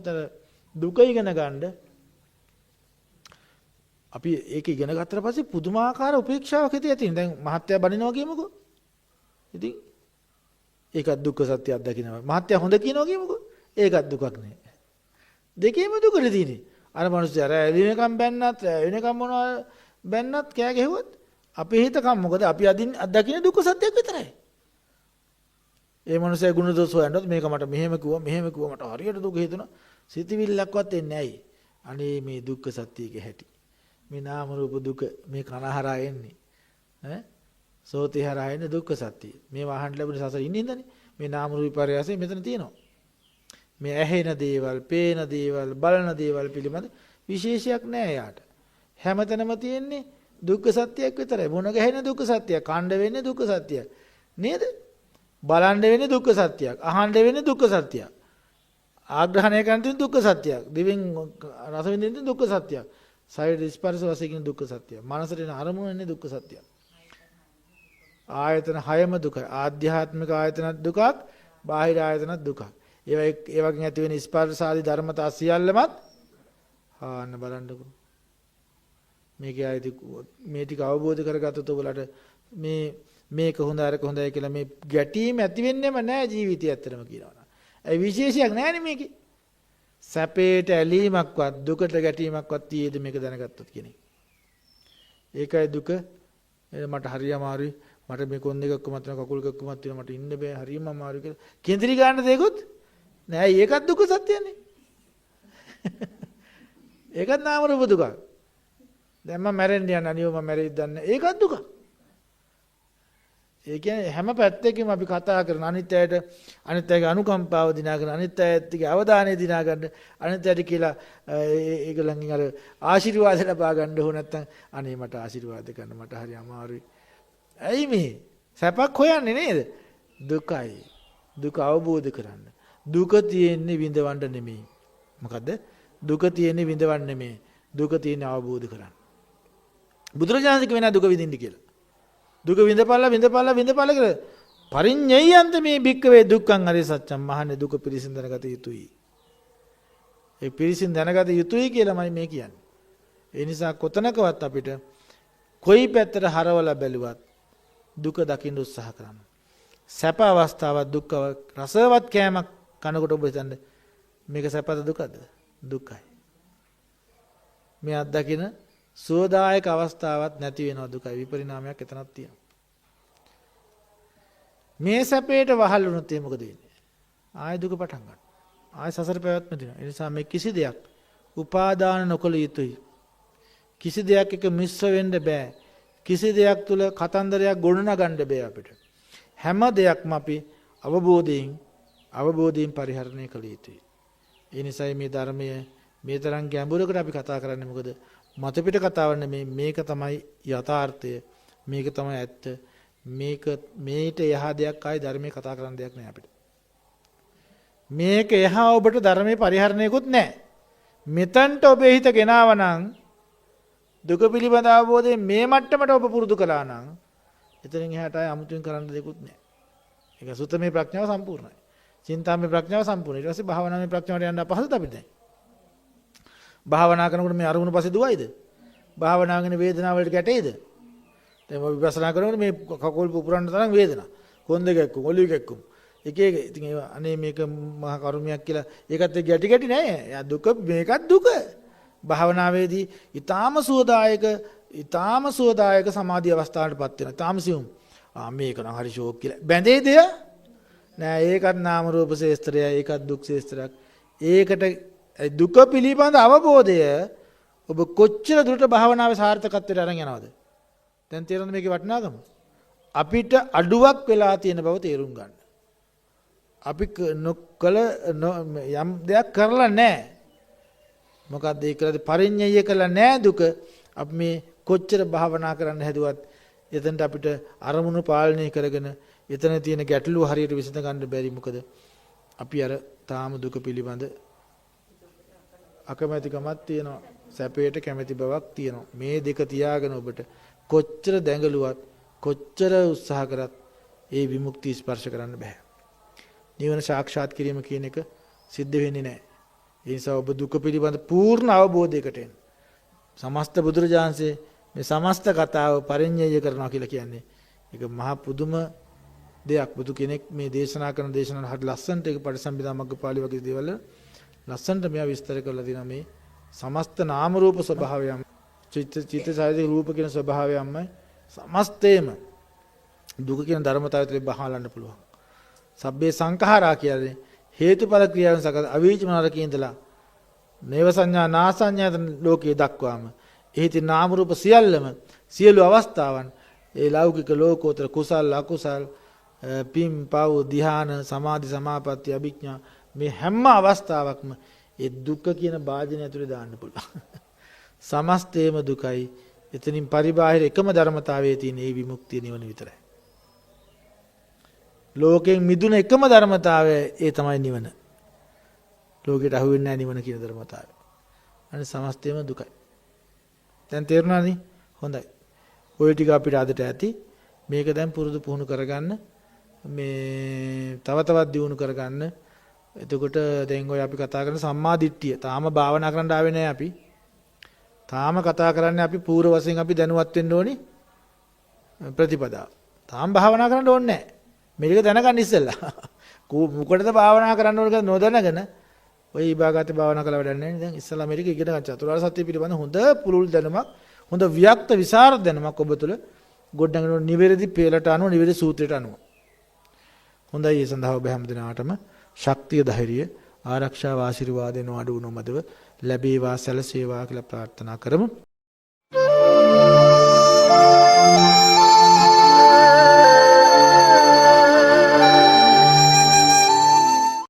දුක ඉගෙන ගන්න අපි ඒක ඉගෙන ගත්තට පස්සේ පුදුමාකාර උපේක්ෂාවක් හිතේ තියෙන. දැන් මහත්ය බණිනවා කියමුකෝ. ඉතින් ඒකත් දුක්ඛ සත්‍ය අත්දකින්නවා. මහත්ය හොඳ කියනවා කියමුකෝ. ඒකත් දුකක් නේ. දෙකේම දුකනේ තියෙන්නේ. අර මිනිස්සු අර එළිනකම් බැන්නත් වෙනකම් මොනවා බැන්නත් කෑ ගැහුවත් අපේ හිතකම් මොකද අපි අත්දකින්න දුක්ඛ සත්‍යයක් විතරයි. ඒ මිනිස්සේ ගුණ දෝෂ හොයනොත් මේක මට මෙහෙම කිව්වා මට හරියට දුක හිතුණා. සිතවිල්ලක්වත් එන්නේ නැයි. අනේ මේ දුක්ඛ සත්‍යයේ හැටි. මේ නාම රූප දුක මේ කනහරා එන්නේ. ඈ සෝතේ හරහා එන්නේ දුක්ඛ සත්‍යය. මේ වහන්න ලැබුණ සසර ඉන්නේ ඉඳන්නේ. මේ නාම රූප පරයසේ මෙතන තියෙනවා. මේ ඇහෙන දේවල්, පේන දේවල්, බලන දේවල් පිළිබඳ විශේෂයක් නැහැ යාට. හැමතැනම තියෙන්නේ දුක්ඛ සත්‍යයක් විතරයි. මොන ගැහෙන දුක්ඛ සත්‍යයක්, කණ්ඩ වෙන්නේ දුක්ඛ සත්‍යයක්. නේද? බලන්න වෙන්නේ දුක්ඛ සත්‍යයක්. අහන්න වෙන්නේ දුක්ඛ සත්‍යයක්. ආග්‍රහණය කරන තියෙන දුක්ඛ සත්‍යයක්. දිවෙන් රස විඳින දුක්ඛ සත්‍යයක්. සයිඩ් ස්පර්ශ වශයෙන් දුක්ඛ සත්‍යයක්. මනසට එන අරමුණ එන්නේ දුක්ඛ සත්‍යයක්. ආයතන හයම දුකයි. ආධ්‍යාත්මික ආයතන දුකක්, බාහිර ආයතන දුකක්. ඒ වගේ ඇති වෙන ස්පර්ශ ආදී ධර්මතා සියල්ලමත් ආන්න බලන්නකො. මේකයි ආයිති මේ ටික අවබෝධ කරගත්තොත් ඔයගලට මේක හොඳ අරක හොඳයි කියලා මේ ගැටීම ඇති වෙන්නේම නැහැ ජීවිතය ඇත්තටම කියනවා. ඒ විශේෂයක් නැහැනේ මේකේ. සැපේට ඇලීමක්වත් දුකට ගැටීමක්වත් තියේද මේක දැනගත්තොත් කියන එක. ඒකයි දුක. මට හරි අමාරුයි. මට මේ කොන් දෙකක් කොමත් වෙන කකුල් එකක් කොමත් වෙන මට ඉන්න බෑ හරියම අමාරුයි කියලා. කේන්ද්‍රී ගන්න දෙයක්වත් නෑ. ඒකත් දුක සත්‍යනේ. ඒකත් නාම රූප දුක. දැන් මම මැරෙන්න යන අනියෝ මම මැරෙයිද දන්නේ. ඒකත් දුක. ඒ කියන්නේ හැම පැත්තකින්ම අපි කතා කරන අනිත් අයගේ අනුකම්පාව දිනාගෙන අනිත් අයගේ අවධානය දිනාගන්න අනිත් අයට කියලා ඒගොල්ලන්ගෙන් අර ආශිර්වාද ලබා ගන්න ඕන නැත්නම් අනේ මට ආශිර්වාද කරන්න මට හරි අමාරුයි. ඇයි මේ සැපක් හොයන්නේ නේද? දුකයි. දුක අවබෝධ කරන්න. දුක තියෙන්නේ විඳවන්න නෙමෙයි. මොකද්ද? දුක තියෙන්නේ විඳවන්න නෙමෙයි. දුක තියෙන අවබෝධ කරගන්න. බුදුරජාණන් කියනවා දුක විඳින්න කියලා. දුක විඳපල්ලා කියලා පරිඤ්ඤයන්ත මේ භික්කවේ දුක්ඛං අරිය සත්‍යං මහන්නේ දුක පිරිසින් දැනගත යුතුයි. ඒ පිරිසින් දැනගත යුතුයි කියලාමයි මේ කියන්නේ. ඒ නිසා කොතනකවත් අපිට කොයි පැත්තට හරවලා බැලුවත් දුක දකින්න උත්සාහ කරන්න. සැප අවස්ථාවක් දුක් රසවත් කෑමක් කනකොට ඔබ හිතන්නේ මේක සැපද දුකද? දුකයි. මේ අත්දකින සුවදායක අවස්ථාවක් නැති වෙනවා දුකයි. විපරිණාමයක් එතනක් තියෙනවා. මේ සැපේට වහල් වුණොත් ඒ මොකද වෙන්නේ? ආය දුක පටන් ගන්නවා. ආය සසර පැවැත්ම දිනවා. ඒ නිසා මේ කිසි දෙයක් උපාදාන නොකළ යුතුයි. කිසි දෙයක් එක මිශ්‍ර වෙන්න බෑ. කිසි දෙයක් තුල කතන්දරයක් ගොඩනගන්න බෑ අපිට. හැම දෙයක්ම අපි අවබෝධයෙන් පරිහරණය කළ යුතුයි. ඒ නිසායි මේ ධර්මය මේ තරම් ගැඹුරකට අපි කතා කරන්නේ. මොකද මත පිට කතාවක් නෙමේ. මේක තමයි යථාර්ථය. මේක තමයි ඇත්ත. මේට එහා දෙයක් ආයි ධර්මයේ කතා කරන්න දෙයක් නෑ අපිට. මේක එහා ඔබට ධර්මයේ පරිහරණයකුත් නෑ. මෙතනට ඔබේ හිත ගෙනාව නම් දුක පිළිබඳ අවබෝධයෙන් මේ මට්ටමට ඔබ පුරුදු කළා නම් එතනින් එහාට ආයි අමුතුවෙන් කරන්න දෙයක්වත් නෑ. ඒක සුත්තමේ ප්‍රඥාව සම්පූර්ණයි. චින්තාමේ ප්‍රඥාව සම්පූර්ණයි. ඊට පස්සේ භාවනාමේ ප්‍රඥාවට යන්න අපහසුද අපිට දැන්? භාවනා කරනකොට මේ අරමුණ පස්සේ දුවයිද? භාවනාවගෙන වේදනාව වලට ගැටේද? දැන් මම විපස්සනා කරනකොට මේ කකුල් පුපුරන්න තරම් වේදනා. කොන්ද ගැක්කුම්, ඔළුව ගැක්කුම්. එක ඉතින් ඒවා අනේ මේක මහා කර්මයක් කියලා ඒකත් ගැටි නෑ. යා දුක මේකත් දුක. භාවනාවේදී ඊටාම සුවදායක සමාධි අවස්ථාවකටපත් වෙනවා. ඊටාම සියුම්. මේක නම් හරි ෂෝක් කියලා. බැඳේද? නෑ ඒකත් නාම රූප ශේස්ත්‍රය, ඒකත් දුක් ශේස්ත්‍රයක්. ඒකට දුක පිළිබඳ අවබෝධය ඔබ කොච්චර දුරට භාවනාවේ සාර්ථකත්වයට අරන් යනවද? දැන් තේරෙනවද මේකේ වටිනාකම? අපිට අඩුවක් වෙලා තියෙන බව තේරුම් ගන්න. අපි නොකල යම් දෙයක් කරලා නැහැ. මොකක්ද ඒ කරලා පරිඤ්ඤය කළා නැහැ දුක. අපි මේ කොච්චර භාවනා කරන්න හැදුවත් එතනට අපිට අරමුණු පාලනය කරගෙන එතන තියෙන ගැටලුව හරියට විසඳ ගන්න බැරි. මොකද අපි අර තාම දුක පිළිබඳ අකමැතිකමක් තියෙනවා. සැපයට කැමැති බවක් තියෙනවා. මේ දෙක තියාගෙන ඔබට කොච්චර දැඟලුවත් කොච්චර උත්සාහ කරත් ඒ විමුක්තිය ස්පර්ශ කරන්න බෑ. නිවන සාක්ෂාත් කිරීම කියන එක සිද්ධ වෙන්නේ නැහැ. ඒ නිසා ඔබ දුක පිළිබඳ පූර්ණ අවබෝධයකට එන්න. සමස්ත බුදුරජාන්සේ මේ සමස්ත කතාව පරිඤ්ඤය කරනවා කියලා කියන්නේ ඒක මහා පුදුම දෙයක්. බුදු කෙනෙක් මේ දේශනා කරන දේශනාව හරි ලස්සනට ඒක පටිසම්භිදා මග්ගපාළි වගේ දේවල් ලස්සනට මෙයා විස්තර කරලා දෙනවා. මේ සමස්ත නාම රූප ස්වභාවයන් චිත්ත සායතික රූප කියන ස්වභාවයන්ම සමස්තේම දුක කියන ධර්මතාවය තුළ බහලන්න පුළුවන්. සබ්බේ සංඛාරා කියන්නේ හේතුඵල ක්‍රියාවෙන් සකස් අවීචමනරකේ ඉඳලා නේව සංඥා නාසඤ්ඤායතන ලෝකයේ දක්වාම එහි තියෙන නාම රූප සියල්ලම සියලු අවස්ථාවන් ඒ ලෞකික ලෝකෝත්තර කුසල් අකුසල් පිම් පව් ධ්‍යාන සමාධි සමාපatti අභිඥා මේ හැම අවස්ථාවකම ඒ දුක කියන වාජනය ඇතුලේ දාන්න පුළුවන්. සමස්තේම දුකයි. එතනින් පරිබාහිර එකම ධර්මතාවයේ තියෙන ඒ විමුක්තිය නිවන විතරයි. ලෝකයෙන් මිදුන එකම ධර්මතාවය ඒ තමයි නිවන. ලෝකෙට අහු වෙන්නේ නැහැ නිවන කියන ධර්මතාවය. අනේ සමස්තේම දුකයි. දැන් තේරුණාද? හොඳයි. ඔය ටික අපිට අදට ඇති. මේක දැන් පුරුදු පුහුණු කරගන්න. මේ තව තවත් දියුණු කරගන්න. එතකොට දැන් ඔය අපි කතා කරන සම්මා දිට්ඨිය. තාම භාවනා කරන්න ආවේ නැහැ අපි. තාම කතා කරන්නේ අපි පූර්ව වශයෙන් අපි දැනුවත් වෙන්න ඕනි ප්‍රතිපදාව. තාම භාවනා කරන්න ඕනේ නැහැ. මේක දැනගන්න ඉස්සෙල්ලා. මොකටද භාවනා කරන්න ඕන කියලා නොදැනගෙන ඔය ඊභාගත භාවනා කළා වැඩක් නැහැ. දැන් ඉස්සෙල්ලා මේක ඉගෙන ගන්න චතුරාර්ය සත්‍ය පිළිබඳ හොඳ පුළුල් දැනුමක්, හොඳ වික්ත විසරද දැනුමක් ඔබ තුළ ගොඩනගෙන නිවැරදි පෙළට අනුව නිවැරදි සූත්‍රයට අනුව. හොඳයි. ඒ සඳහා ඔබ හැම දිනාටම ශක්තිය ධෛර්යය ආරක්ෂාව ආශිර්වාදයෙන් වඩු නොමදව ලැබේවා සැලසේවා කියලා ප්‍රාර්ථනා කරමු.